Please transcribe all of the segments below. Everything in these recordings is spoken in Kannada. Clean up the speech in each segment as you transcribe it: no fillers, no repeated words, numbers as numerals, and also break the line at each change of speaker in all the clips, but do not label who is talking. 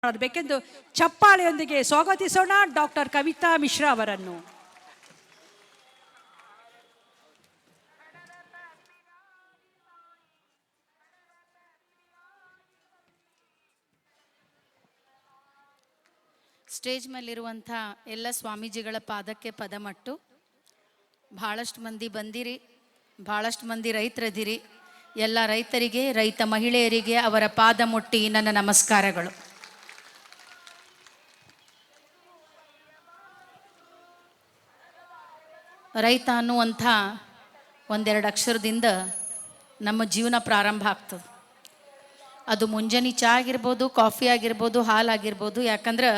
ಮಾಡಬೇಕೆಂದು ಚಪ್ಪಾಳೆಯೊಂದಿಗೆ ಸ್ವಾಗತಿಸೋಣ ಡಾಕ್ಟರ್ ಕವಿತಾ ಮಿಶ್ರಾ ಅವರನ್ನು.
ಸ್ಟೇಜ್ ಮೇಲಿರುವಂಥ ಎಲ್ಲ ಸ್ವಾಮೀಜಿಗಳ ಪಾದಕ್ಕೆ ಪದಮಟ್ಟು. ಭಾಳಷ್ಟು ಮಂದಿ ಬಂದಿರಿ, ಭಾಳಷ್ಟು ಮಂದಿ ರೈತರದಿರಿ. ಎಲ್ಲ ರೈತರಿಗೆ, ರೈತ ಮಹಿಳೆಯರಿಗೆ ಅವರ ಪಾದ ಮುಟ್ಟಿ ನನ್ನ ನಮಸ್ಕಾರಗಳು. ರೈತ ಅನ್ನುವಂಥ ಒಂದೆರಡು ಅಕ್ಷರದಿಂದ ನಮ್ಮ ಜೀವನ ಪ್ರಾರಂಭ ಆಗ್ತದೆ. ಅದು ಮುಂಜಾನೆ ಚಹಾ ಆಗಿರ್ಬೋದು, ಕಾಫಿ ಆಗಿರ್ಬೋದು, ಹಾಲು ಆಗಿರ್ಬೋದು. ಯಾಕಂದ್ರೆ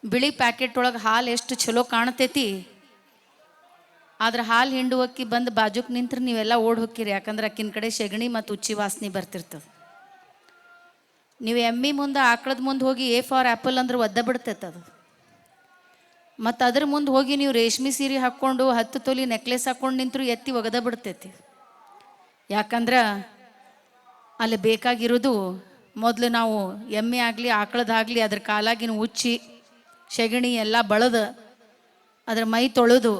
ಬಿಳಿ ಪ್ಯಾಕೆಟ್ ಒಳಗೆ ಹಾಲು ಎಷ್ಟು ಚಲೋ ಕಾಣ್ತೈತಿ, ಆದ್ರೆ ಹಾಲು ಹಿಂಡುವಕ್ಕಿ ಬಂದು ಬಾಜುಕ್ ನಿಂತ್ರೆ ನೀವೆಲ್ಲ ಓಡ್ ಹೋಗ್ತೀರಿ. ಯಾಕಂದ್ರೆ ಅಕ್ಕಿನ ಕಡೆ ಸೆಗಣಿ ಮತ್ತು ಉಚ್ಚಿ ವಾಸನೆ ಬರ್ತಿರ್ತದೆ. ನೀವು ಎಮ್ಮಿ ಮುಂದೆ, ಆಕಳದ ಮುಂದೆ ಹೋಗಿ ಎ ಫಾರ್ ಆ್ಯಪಲ್ ಅಂದ್ರೆ ಒದ್ದ ಬಿಡ್ತೈತೆ ಅದು. ಮತ್ತು ಅದ್ರ ಮುಂದೆ ಹೋಗಿ ನೀವು ರೇಷ್ಮೆ ಸೀರೆ ಹಾಕ್ಕೊಂಡು 10 ತೊಲಿ ನೆಕ್ಲೆಸ್ ಹಾಕ್ಕೊಂಡು ನಿಂತರು ಎತ್ತಿ ಒಗದ ಬಿಡ್ತೈತಿ. ಯಾಕಂದ್ರೆ ಅಲ್ಲಿ ಬೇಕಾಗಿರೋದು ಮೊದಲು ನಾವು ಎಮ್ಮೆ ಆಗಲಿ ಆಕಳದಾಗಲಿ ಅದ್ರ ಕಾಲಾಗಿನ ಉಚ್ಚಿ ಸೆಗಣಿ ಎಲ್ಲ ಬಳದು ಅದ್ರ ಮೈ ತೊಳೆದು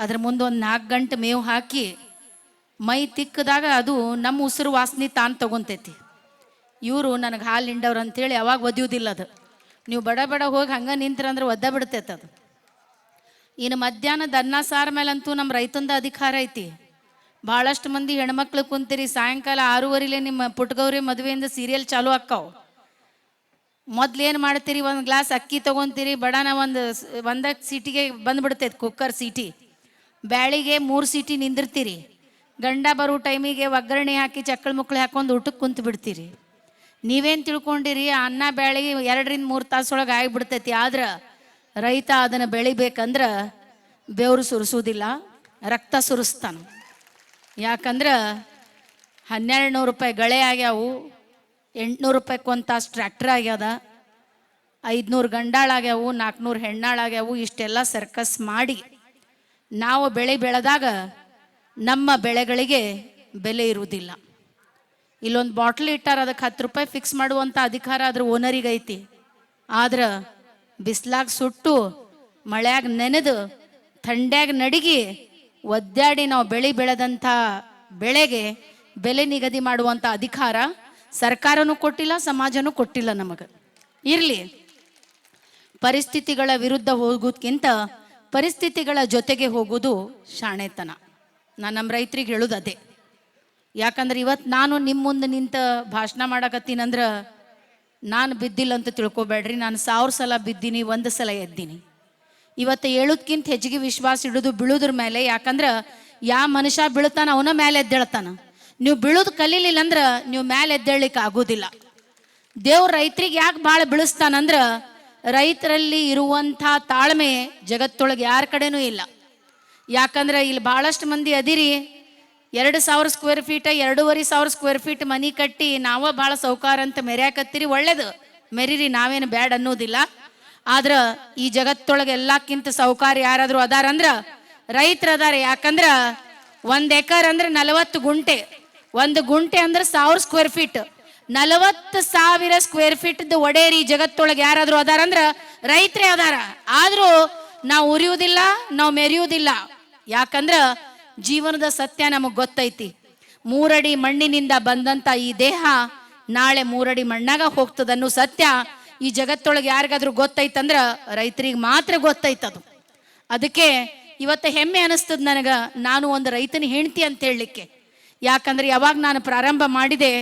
ಅದ್ರ ಮುಂದೆ ಒಂದು 4 ಗಂಟೆ ಮೇವು ಹಾಕಿ ಮೈ ತಿಕ್ಕದಾಗ ಅದು ನಮ್ಮ ಉಸಿರು ವಾಸನೆ ತಾನು ತೊಗೊತೈತಿ. ಇವರು ನನಗೆ ಹಾಲು ಹಿಂಡವ್ರು ಅಂಥೇಳಿ ಯಾವಾಗ ಒದಿಯೋದಿಲ್ಲ. ಅದು ನೀವು ಬಡ ಬಡ ಹೋಗಿ ಹಂಗೆ ನಿಂತ್ರಂದ್ರೆ ಒದ್ದ ಬಿಡ್ತೈತೆ ಅದು. ಇನ್ನು ಮಧ್ಯಾಹ್ನದ ಅನ್ನ ಸಾರು ಮೇಲಂತೂ ನಮ್ಮ ರೈತಂದ ಅಧಿಕಾರ ಐತಿ. ಭಾಳಷ್ಟು ಮಂದಿ ಹೆಣ್ಮಕ್ಳು ಕುಂತೀರಿ, ಸಾಯಂಕಾಲ 6:15 ನಿಮ್ಮ ಪುಟ್ಗೌರಿ ಮದುವೆಯಿಂದ ಸೀರಿಯಲ್ ಚಾಲು ಆಕ್ಕಾವು. ಮೊದ್ಲೇನು ಮಾಡ್ತೀರಿ, ಒಂದು ಗ್ಲಾಸ್ ಅಕ್ಕಿ ತೊಗೊತೀರಿ, ಬಡಾನ ಒಂದ ಸೀಟಿಗೆ ಬಂದುಬಿಡ್ತೈತೆ ಕುಕ್ಕರ್ ಸೀಟಿ. ಬ್ಯಾಳಿಗೆ 3 ಸೀಟಿ ನಿಂದಿರ್ತೀರಿ. ಗಂಡ ಬರೋ ಟೈಮಿಗೆ ಒಗ್ಗರಣೆ ಹಾಕಿ ಚಕ್ಕಳ ಮುಕ್ಕಳು ಹಾಕೊಂಡು ಊಟಕ್ಕೆ ಕುಂತು ಬಿಡ್ತೀರಿ. ನೀವೇನು ತಿಳ್ಕೊಂಡಿರಿ, ಅನ್ನ ಬ್ಯಾಳಿ 2 ರಿಂದ 3 ತಾಸೊಳಗೆ ಆಗಿಬಿಡ್ತೈತಿ. ಆದ್ರೆ ರೈತ ಅದನ್ನು ಬೆಳಿಬೇಕಂದ್ರೆ ಬೆವರು ಸುರಿಸೋದಿಲ್ಲ, ರಕ್ತ ಸುರಿಸ್ತಾನೆ. ಯಾಕಂದ್ರೆ 1200 ರೂಪಾಯಿ ಗಳೆ ಆಗ್ಯಾವು, 800 ರೂಪಾಯಿಗೆ ಒಂದು ತಾಸು ಟ್ರ್ಯಾಕ್ಟರ್ ಆಗ್ಯದ, 500 ಗಂಡಾಳಾಗ್ಯಾವು, 400 ಹೆಣ್ಣಾಳಾಗ್ಯಾವು. ಇಷ್ಟೆಲ್ಲ ಸರ್ಕಸ್ ಮಾಡಿ ನಾವು ಬೆಳೆ ಬೆಳೆದಾಗ ನಮ್ಮ ಬೆಳೆಗಳಿಗೆ ಬೆಲೆ ಇರುವುದಿಲ್ಲ. ಇಲ್ಲೊಂದು ಬಾಟ್ಲ್ ಇಟ್ಟಾರ, ಅದಕ್ಕೆ 10 ರೂಪಾಯಿ ಫಿಕ್ಸ್ ಮಾಡುವಂಥ ಅಧಿಕಾರ ಅದ್ರ ಓನರಿಗೈತಿ. ಆದ್ರೆ ಬಿಸ್ಲಾಗ ಸುಟ್ಟು, ಮಳೆಯಾಗ ನೆನೆದು, ಥಂಡ್ಯಾಗ ನಡಿಗಿ ಒದ್ದಾಡಿ ನಾವು ಬೆಳೆದಂಥ ಬೆಳೆಗೆ ಬೆಲೆ ನಿಗದಿ ಮಾಡುವಂಥ ಅಧಿಕಾರ ಸರ್ಕಾರನೂ ಕೊಟ್ಟಿಲ್ಲ, ಸಮಾಜನೂ ಕೊಟ್ಟಿಲ್ಲ ನಮಗೆ. ಇರಲಿ, ಪರಿಸ್ಥಿತಿಗಳ ವಿರುದ್ಧ ಹೋಗೋದಕ್ಕಿಂತ ಪರಿಸ್ಥಿತಿಗಳ ಜೊತೆಗೆ ಹೋಗೋದು ಶಾಣೆತನ. ನಾನು ನಮ್ಮ ರೈತರಿಗೆ ಹೇಳೋದು ಅದೇ. ಯಾಕಂದ್ರೆ ಇವತ್ತು ನಾನು ನಿಮ್ಮ ಮುಂದೆ ನಿಂತ ಭಾಷಣ ಮಾಡಕತ್ತೀನಂದ್ರೆ ನಾನು ಬಿದ್ದಿಲ್ಲ ಅಂತ ತಿಳ್ಕೊಬೇಡ್ರಿ. ನಾನು 1000 ಸಲ ಬಿದ್ದೀನಿ, 1 ಸಲ ಎದ್ದೀನಿ. ಇವತ್ತು ಹೇಳೋದ್ಕಿಂತ ಹೆಚ್ಚಿಗೆ ವಿಶ್ವಾಸ ಇಡೋದು ಬೀಳೋದ್ರ ಮೇಲೆ. ಯಾಕಂದ್ರೆ ಯಾವ ಮನುಷ್ಯ ಬೀಳ್ತಾನ ಅವನ ಮೇಲೆ ಎದ್ದೇಳ್ತಾನ. ನೀವು ಬೀಳೋದು ಕಲೀಲಿಲ್ಲ ಅಂದ್ರೆ ನೀವು ಮೇಲೆ ಎದ್ದೇಳಲಿಕ್ಕೆ ಆಗೋದಿಲ್ಲ. ದೇವ್ರ ರೈತರಿಗೆ ಯಾಕೆ ಭಾಳ ಬೀಳಿಸ್ತಾನಂದ್ರೆ ರೈತರಲ್ಲಿ ಇರುವಂಥ ತಾಳ್ಮೆ ಜಗತ್ತೊಳಗೆ ಯಾರ ಕಡೆನೂ ಇಲ್ಲ. ಯಾಕಂದ್ರೆ ಇಲ್ಲಿ ಭಾಳಷ್ಟು ಮಂದಿ ಅದಿರಿ, 2000 ಸ್ಕ್ವೇರ್ ಫೀಟ್ 2500 ಸ್ಕ್ವೇರ್ ಫೀಟ್ ಮನಿ ಕಟ್ಟಿ ನಾವ ಭಾಳ ಸೌಕಾರ ಅಂತ ಮೆರ್ಯಾಕತ್ತೀರಿ. ಒಳ್ಳೇದು, ಮೆರೀರಿ, ನಾವೇನು ಬ್ಯಾಡ್ ಅನ್ನೋದಿಲ್ಲ. ಆದ್ರೆ ಈ ಜಗತ್ತೊಳಗೆ ಎಲ್ಲಕ್ಕಿಂತ ಸೌಕಾರ ಯಾರಾದರೂ ಅದಾರಂದ್ರ ರೈತರು ಅದಾರ. ಯಾಕಂದ್ರ 1 ಎಕರ್ ಅಂದ್ರೆ 40 ಗುಂಟೆ, 1 ಗುಂಟೆ ಅಂದ್ರೆ 1000 ಸ್ಕ್ವೇರ್ ಫೀಟ್, 40,000 ಸ್ಕ್ವೇರ್ ಫೀಟ್ ಒಡೇರಿ ಜಗತ್ತೊಳಗೆ ಯಾರಾದರೂ ಅದಾರಂದ್ರ ರೈತರೇ ಅದಾರ. ಆದ್ರೂ ನಾವು ಉರಿಯುವುದಿಲ್ಲ, ನಾವು ಮೆರೆಯುವುದಿಲ್ಲ. ಯಾಕಂದ್ರ ಜೀವನದ ಸತ್ಯ ನಮಗೆ ಗೊತ್ತೈತಿ. 3 ಅಡಿ ಮಣ್ಣಿನಿಂದ ಬಂದಂತ ಈ ದೇಹ ನಾಳೆ 3 ಅಡಿ ಮಣ್ಣಾಗ ಹೋಗ್ತದನ್ನು ಸತ್ಯ ಈ ಜಗತ್ತೊಳಗೆ ಯಾರಿಗಾದ್ರೂ ಗೊತ್ತೈತಂದ್ರ ರೈತರಿಗೆ ಮಾತ್ರ ಗೊತ್ತೈತದು. ಅದಕ್ಕೆ ಇವತ್ತು ಹೆಮ್ಮೆ ಅನಿಸ್ತದ ನನಗೆ, ನಾನು ಒಂದು ರೈತನ ಹೆಂಡತಿ ಅಂತ ಹೇಳಲಿಕ್ಕೆ. ಯಾಕಂದ್ರೆ ಯಾವಾಗ ನಾನು ಪ್ರಾರಂಭ ಮಾಡಿದೆ,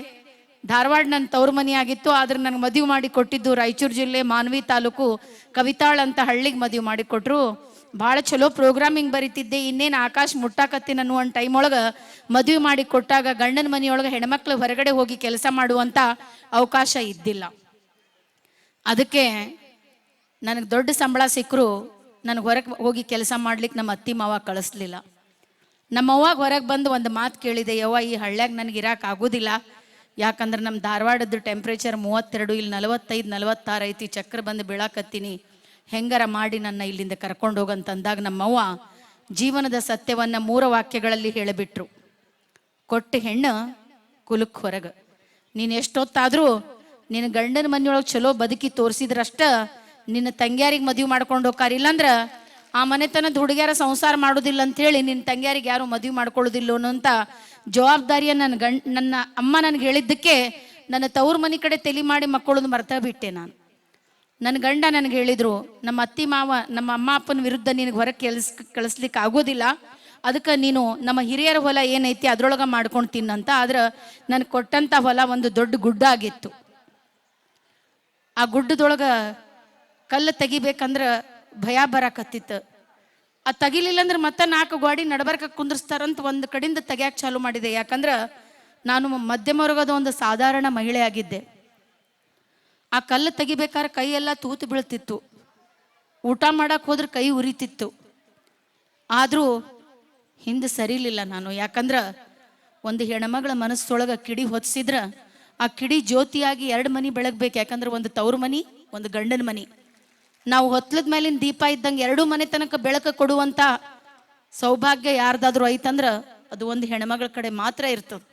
ಧಾರವಾಡ ನನ್ನ ತವ್ರ ಮನೆ ಆಗಿತ್ತು. ಆದ್ರೆ ನನಗೆ ಮದುವೆ ಮಾಡಿ ಕೊಟ್ಟಿದ್ದು ರಾಯಚೂರು ಜಿಲ್ಲೆ ಮಾನ್ವಿ ತಾಲೂಕು ಕವಿತಾಳ್ ಅಂತ ಹಳ್ಳಿಗೆ ಮದುವೆ ಮಾಡಿ ಕೊಟ್ಟರು. ಭಾಳ ಚಲೋ ಪ್ರೋಗ್ರಾಮಿಂಗ್ ಬರೀತಿದ್ದೆ. ಇನ್ನೇನು ಆಕಾಶ ಮುಟ್ಟಾಕತ್ತೀನಿ ಅನ್ನೋ ಒಂದು ಟೈಮ್ ಒಳಗೆ ಮದುವೆ ಮಾಡಿ ಕೊಟ್ಟಾಗ ಗಂಡನ ಮನೆಯೊಳಗೆ ಹೆಣ್ಮಕ್ಳು ಹೊರಗಡೆ ಹೋಗಿ ಕೆಲಸ ಮಾಡುವಂಥ ಅವಕಾಶ ಇದ್ದಿಲ್ಲ. ಅದಕ್ಕೆ ನನಗೆ ದೊಡ್ಡ ಸಂಬಳ ಸಿಕ್ಕರು ನನಗೆ ಹೊರಗೆ ಹೋಗಿ ಕೆಲಸ ಮಾಡ್ಲಿಕ್ಕೆ ನಮ್ಮ ಅತ್ತಿ ಮಾವ ಕಳಿಸ್ಲಿಲ್ಲ. ನಮ್ಮವ್ವಾಗ ಹೊರಗೆ ಬಂದು ಒಂದು ಮಾತು ಕೇಳಿದೆ, ಯವ್ವ ಈ ಹಳ್ಳ್ಯಾಗ ನನಗೆ ಇರಕ್ಕೆ ಆಗೋದಿಲ್ಲ. ಯಾಕಂದ್ರೆ ನಮ್ಮ ಧಾರವಾಡದ ಟೆಂಪ್ರೇಚರ್ 32, ಇಲ್ಲಿ 45 46 ಐತಿ. ಚಕ್ರ ಬಂದು ಬೀಳಾಕತ್ತೀನಿ, ಹೆಂಗಾರ ಮಾಡಿ ನನ್ನ ಇಲ್ಲಿಂದ ಕರ್ಕೊಂಡು ಹೋಗಂತಂದಾಗ ನಮ್ಮವ್ವ ಜೀವನದ ಸತ್ಯವನ್ನು 3 ವಾಕ್ಯಗಳಲ್ಲಿ ಹೇಳಿಬಿಟ್ರು. ಕೊಟ್ಟ ಹೆಣ್ಣು ಕುಲಕ್ಕೆ ಹೊರಗೆ. ನೀನು ಎಷ್ಟೊತ್ತಾದರೂ ನಿನ್ನ ಗಂಡನ ಮನೆಯೊಳಗೆ ಚಲೋ ಬದುಕಿ ತೋರಿಸಿದ್ರಷ್ಟ ನಿನ್ನ ತಂಗ್ಯಾರಿಗೆ ಮದುವೆ ಮಾಡ್ಕೊಂಡು ಹೋಗ್ತಾರೆ. ಇಲ್ಲಾಂದ್ರೆ ಆ ಮನೆತನದ ಹುಡುಗಿಯರ ಸಂಸಾರ ಮಾಡೋದಿಲ್ಲ ಅಂತೇಳಿ ನಿನ್ನ ತಂಗ್ಯಾರಿಗೆ ಯಾರು ಮದುವೆ ಮಾಡ್ಕೊಳ್ಳೋದಿಲ್ಲ ಅನ್ನೋಂಥ ಜವಾಬ್ದಾರಿಯ ನನ್ನ ಅಮ್ಮ ನನಗೆ ಹೇಳಿದ್ದಕ್ಕೆ ನನ್ನ ತವ್ರ ಮನೆ ಕಡೆ ತಲೆ ಮಾಡಿ ಮಕ್ಕಳದು ಮರ್ತಾ ಬಿಟ್ಟೆ ನಾನು. ನನ್ನ ಗಂಡ ನನಗೆ ಹೇಳಿದರು, ನಮ್ಮ ಅತ್ತಿ ಮಾವ ನಮ್ಮ ಅಮ್ಮ ಅಪ್ಪನ ವಿರುದ್ಧ ನಿನಗೆ ಹೊರಗೆ ಕಳಿಸ್ಲಿಕ್ಕೆ ಆಗೋದಿಲ್ಲ, ಅದಕ್ಕೆ ನೀನು ನಮ್ಮ ಹಿರಿಯರ ಹೊಲ ಏನೈತಿ ಅದ್ರೊಳಗೆ ಮಾಡ್ಕೊಂಡು ತಿನ್ನಂತ. ಆದ್ರೆ ನನಗೆ ಕೊಟ್ಟಂಥ ಹೊಲ ಒಂದು ದೊಡ್ಡ ಗುಡ್ಡ ಆಗಿತ್ತು. ಆ ಗುಡ್ಡದೊಳಗೆ ಕಲ್ಲು ತೆಗಿಬೇಕಂದ್ರೆ ಭಯ ಬರಾಕತ್ತಿತ್ತು. ಅದು ತೆಗಿಲಿಲ್ಲ ಅಂದ್ರೆ ಮತ್ತೆ 4 ಗಾಡಿ ನಡಬರ್ಕ ಕುಂದ್ರಸ್ತಾರಂತ ಒಂದು ಕಡೆಯಿಂದ ತೆಗಿಯಕ್ಕೆ ಚಾಲು ಮಾಡಿದೆ. ಯಾಕಂದ್ರೆ ನಾನು ಮಧ್ಯಮ ವರ್ಗದ ಒಂದು ಸಾಧಾರಣ ಮಹಿಳೆ ಆಗಿದ್ದೆ. ಆ ಕಲ್ಲು ತೆಗಿಬೇಕಾದ್ರೆ ಕೈ ಎಲ್ಲ ತೂತು ಬೀಳ್ತಿತ್ತು, ಊಟ ಮಾಡಕ್ಕೆ ಹೋದ್ರೆ ಕೈ ಉರಿತಿತ್ತು. ಆದರೂ ಹಿಂದೆ ಸರಿಲಿಲ್ಲ ನಾನು. ಯಾಕಂದ್ರೆ ಒಂದು ಹೆಣ್ಮಗಳ ಮನಸ್ಸೊಳಗೆ ಕಿಡಿ ಹೊತ್ಸಿದ್ರೆ ಆ ಕಿಡಿ ಜ್ಯೋತಿಯಾಗಿ 2 ಮನೆ ಬೆಳಗ್ಬೇಕು. ಯಾಕಂದ್ರೆ ಒಂದು ತವ್ರ ಮನೆ, ಒಂದು ಗಂಡನ ಮನೆ. ನಾವು ಹೊತ್ಲದ ಮೇಲಿನ ದೀಪ ಇದ್ದಂಗೆ 2 ಮನೆ ತನಕ ಬೆಳಕು ಕೊಡುವಂಥ ಸೌಭಾಗ್ಯ ಯಾರ್ದಾದ್ರೂ ಐತಂದ್ರೆ ಅದು ಒಂದು ಹೆಣ್ಮಗಳ ಕಡೆ ಮಾತ್ರ ಇರ್ತದೆ.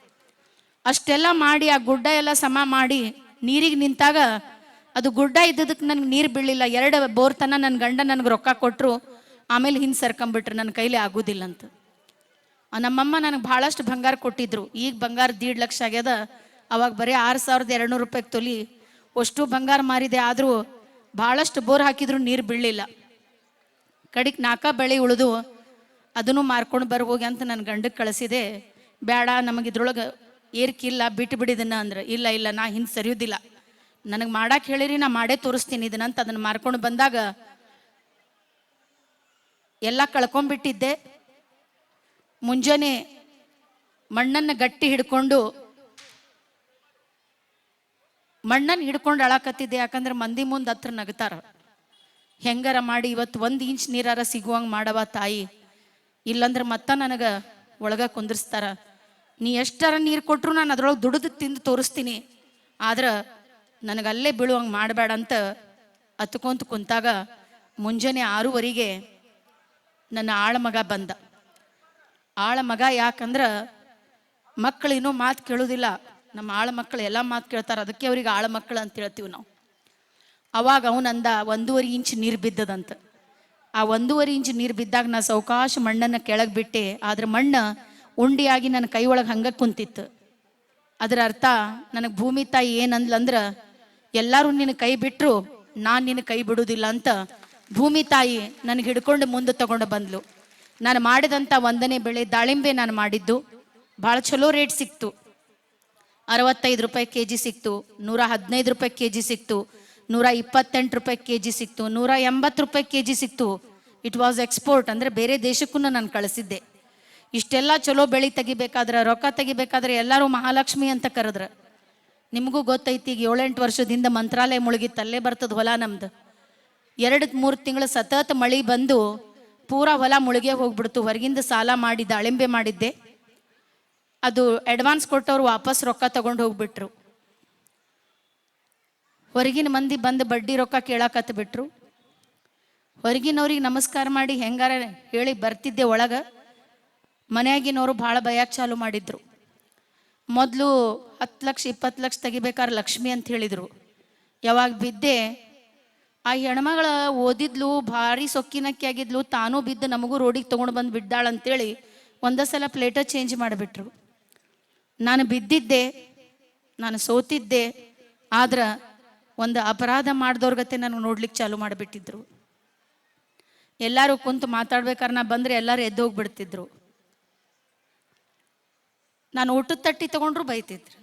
ಅಷ್ಟೆಲ್ಲ ಮಾಡಿ ಆ ಗುಡ್ಡ ಎಲ್ಲ ಸಮ ಮಾಡಿ ನೀರಿಗೆ ನಿಂತಾಗ ಅದು ಗುಡ್ಡ ಇದ್ದದಕ್ಕೆ ನನಗೆ ನೀರು ಬೀಳಲಿಲ್ಲ. 2 ಬೋರ್ ತನ ನನ್ನ ಗಂಡ ನನಗೆ ರೊಕ್ಕ ಕೊಟ್ಟರು. ಆಮೇಲೆ ಹಿಂದೆ ಸರ್ಕೊಂಬಿಟ್ರು, ನನ್ನ ಕೈಲಿ ಆಗೋದಿಲ್ಲ ಅಂತ. ನಮ್ಮಮ್ಮ ನನಗೆ ಭಾಳಷ್ಟು ಬಂಗಾರ ಕೊಟ್ಟಿದ್ರು. ಈಗ ಬಂಗಾರ 1.5 ಲಕ್ಷ ಆಗ್ಯದ. ಅವಾಗ ಬರೀ 6,200 ರೂಪಾಯಿಗೆ ತೊಲಿ. ಅಷ್ಟು ಬಂಗಾರ ಮಾರಿದೆ. ಆದರೂ ಭಾಳಷ್ಟು ಬೋರ್ ಹಾಕಿದ್ರು ನೀರು ಬೀಳಲಿಲ್ಲ. ಕಡಿಗೆ 4 ಬೆಳೆ ಉಳಿದು ಅದನ್ನು ಮಾರ್ಕೊಂಡು ಹೋಗಿ ಅಂತ ನನ್ನ ಗಂಡಕ್ಕೆ ಕಳಿಸಿದೆ. ಬೇಡ, ನಮಗೆ ಇದ್ರೊಳಗೆ ಏರ್ಕಿಲ್ಲ, ಬಿಟ್ಟು ಬಿಡಿದನ್ನ ಅಂದ್ರೆ, ಇಲ್ಲ ಇಲ್ಲ ನಾ ಹಿಂದೆ ಸರಿಯೋದಿಲ್ಲ, ನನಗೆ ಮಾಡಕ್ಕೆ ಹೇಳಿರಿ, ನಾ ಮಾಡೇ ತೋರಿಸ್ತೀನಿ ಇದನ್ನಂತ ಅದನ್ನು ಮಾರ್ಕೊಂಡು ಬಂದಾಗ ಎಲ್ಲ ಕಳ್ಕೊಂಡ್ಬಿಟ್ಟಿದ್ದೆ. ಮುಂಜಾನೆ ಮಣ್ಣನ್ನು ಗಟ್ಟಿ ಹಿಡ್ಕೊಂಡು ಅಳಾಕತ್ತಿದ್ದೆ. ಯಾಕಂದ್ರೆ ಮಂದಿ ಮುಂದೆ ಹತ್ರ ನಗ್ತಾರ, ಹೆಂಗಾರ ಮಾಡಿ ಇವತ್ತು 1 ಇಂಚ್ ನೀರಾರ ಸಿಗುವಂಗೆ ಮಾಡವ ತಾಯಿ, ಇಲ್ಲಂದ್ರೆ ಮತ್ತೆ ನನಗೆ ಒಳಗೆ ಕುಂದಿರ್ಸ್ತಾರ. ನೀ ಎಷ್ಟಾರ ನೀರು ಕೊಟ್ಟರು ನಾನು ಅದ್ರೊಳಗೆ ದುಡಿದು ತಿಂದು ತೋರಿಸ್ತೀನಿ, ಆದ್ರೆ ನನಗೆ ಅಲ್ಲೇ ಬೀಳುವಂಗೆ ಮಾಡಬೇಡ ಅಂತ ಹತ್ಕೊಂತ ಕುಂತಾಗ ಮುಂಜಾನೆ 6:15 ನನ್ನ ಆಳ ಮಗ ಬಂದ. ಆಳ ಮಗ ಯಾಕಂದ್ರೆ ಮಕ್ಕಳು ಇನ್ನೂ ಮಾತು ಕೇಳೋದಿಲ್ಲ. ನಮ್ಮ ಆಳ ಮಕ್ಕಳು ಎಲ್ಲ ಮಾತು ಕೇಳ್ತಾರೆ, ಅದಕ್ಕೆ ಅವ್ರಿಗೆ ಆಳ ಮಕ್ಕಳು ಅಂತ ಹೇಳ್ತೀವಿ ನಾವು. ಅವಾಗ ಅವನಂದ 1.5 ಇಂಚ್ ನೀರು ಬಿದ್ದದಂತ. ಆ 1.5 ಇಂಚ್ ನೀರು ಬಿದ್ದಾಗ ನಾ ಸಾವಕಾಶ ಮಣ್ಣನ್ನು ಕೆಳಗೆ ಬಿಟ್ಟೆ. ಆದ್ರೆ ಮಣ್ಣು ಉಂಡಿಯಾಗಿ ನನ್ನ ಕೈ ಒಳಗೆ ಹಂಗೆ ಕುಂತಿತ್ತು. ಅದರ ಅರ್ಥ ನನಗೆ ಭೂಮಿ ತಾಯಿ ಏನಂದ್ಲಂದ್ರೆ, ಎಲ್ಲರೂ ನಿನ್ನ ಕೈ ಬಿಟ್ಟರು ನಾನು ನಿನ್ನ ಕೈ ಬಿಡುವುದಿಲ್ಲ ಅಂತ ಭೂಮಿ ತಾಯಿ ನನಗೆ ಹಿಡ್ಕೊಂಡು ಮುಂದೆ ತಗೊಂಡು ಬಂದ್ಲು. ನಾನು ಮಾಡಿದಂಥ 1ನೇ ಬೆಳೆ ದಾಳಿಂಬೆ ನಾನು ಮಾಡಿದ್ದು. ಭಾಳ ಚಲೋ ರೇಟ್ ಸಿಕ್ತು. 65 ರೂಪಾಯಿ KG ಸಿಕ್ತು, 115 ರೂಪಾಯಿ KG ಸಿಕ್ತು, 128 ರೂಪಾಯಿ KG ಸಿಕ್ತು, 180 ರೂಪಾಯಿ KG ಸಿಕ್ತು. ಇಟ್ ವಾಸ್ ಎಕ್ಸ್ಪೋರ್ಟ್, ಅಂದರೆ ಬೇರೆ ದೇಶಕ್ಕೂ ನಾನು ಕಳಿಸಿದ್ದೆ. ಇಷ್ಟೆಲ್ಲ ಚಲೋ ಬೆಳೆ ತೆಗಿಬೇಕಾದ್ರೆ, ರೊಕ್ಕ ತೆಗಿಬೇಕಾದ್ರೆ ಎಲ್ಲರೂ ಮಹಾಲಕ್ಷ್ಮಿ ಅಂತ ಕರೆದ್ರು. ನಿಮಗೂ ಗೊತ್ತೈತಿ, ಈಗ 7-8 ವರ್ಷದಿಂದ ಮಂತ್ರಾಲಯ ಮುಳುಗಿತ್ತು, ಅಲ್ಲೇ ಬರ್ತದ ಹೊಲ ನಮ್ದು. 2-3 ತಿಂಗಳು ಸತತ ಮಳೆ ಬಂದು ಪೂರಾ ಹೊಲ ಮುಳುಗೆ ಹೋಗ್ಬಿಡ್ತು. ಹೊರಗಿಂದ ಸಾಲ ಮಾಡಿ ದಾಳಿಂಬೆ ಮಾಡಿದ್ದೆ, ಅದು ಅಡ್ವಾನ್ಸ್ ಕೊಟ್ಟವ್ರು ವಾಪಸ್ ರೊಕ್ಕ ತಗೊಂಡು ಹೋಗ್ಬಿಟ್ರು. ಹೊರಗಿನ ಮಂದಿ ಬಂದು ಬಡ್ಡಿ ರೊಕ್ಕ ಕೇಳಾಕತ್ತು ಬಿಟ್ರು. ಹೊರಗಿನವ್ರಿಗೆ ನಮಸ್ಕಾರ ಮಾಡಿ ಹೆಂಗಾರ ಹೇಳಿ ಬರ್ತಿದ್ದೆ ಒಳಗೆ. ಮನೆಯಾಗಿನವರು ಭಾಳ ಭಯಕ್ಕೆ ಚಾಲು ಮಾಡಿದ್ರು. ಮೊದಲು 10 ಲಕ್ಷ 20 ಲಕ್ಷ ತೆಗಿಬೇಕಾದ್ರೆ ಲಕ್ಷ್ಮಿ ಅಂತ ಹೇಳಿದರು. ಯಾವಾಗ ಬಿದ್ದೆ, ಆ ಹೆಣ್ಮಗಳ ಓದಿದ್ಲು, ಭಾರಿ ಸೊಕ್ಕಿನಕ್ಕಿ ಆಗಿದ್ಲು, ತಾನೂ ಬಿದ್ದು ನಮಗೂ ರೋಡಿಗೆ ತೊಗೊಂಡು ಬಂದು ಬಿದ್ದಾಳ ಅಂತೇಳಿ ಒಂದೇ ಸಲ ಪ್ಲೇಟ ಚೇಂಜ್ ಮಾಡಿಬಿಟ್ರು. ನಾನು ಬಿದ್ದಿದ್ದೆ, ನಾನು ಸೋತಿದ್ದೆ, ಆದ್ರೆ ಒಂದು ಅಪರಾಧ ಮಾಡಿದವ್ರಗತೆ ನನಗೆ ನೋಡ್ಲಿಕ್ಕೆ ಚಾಲು ಮಾಡಿಬಿಟ್ಟಿದ್ರು. ಎಲ್ಲರೂ ಕುಂತು ಮಾತಾಡ್ಬೇಕಾದ್ರೆ ನಾ ಬಂದರೆ ಎಲ್ಲರೂ ಎದ್ದು ಹೋಗ್ಬಿಡ್ತಿದ್ರು. ನಾನು ಊಟದ ತಟ್ಟಿ ತಗೊಂಡ್ರು ಬೈತಿದ್ರು.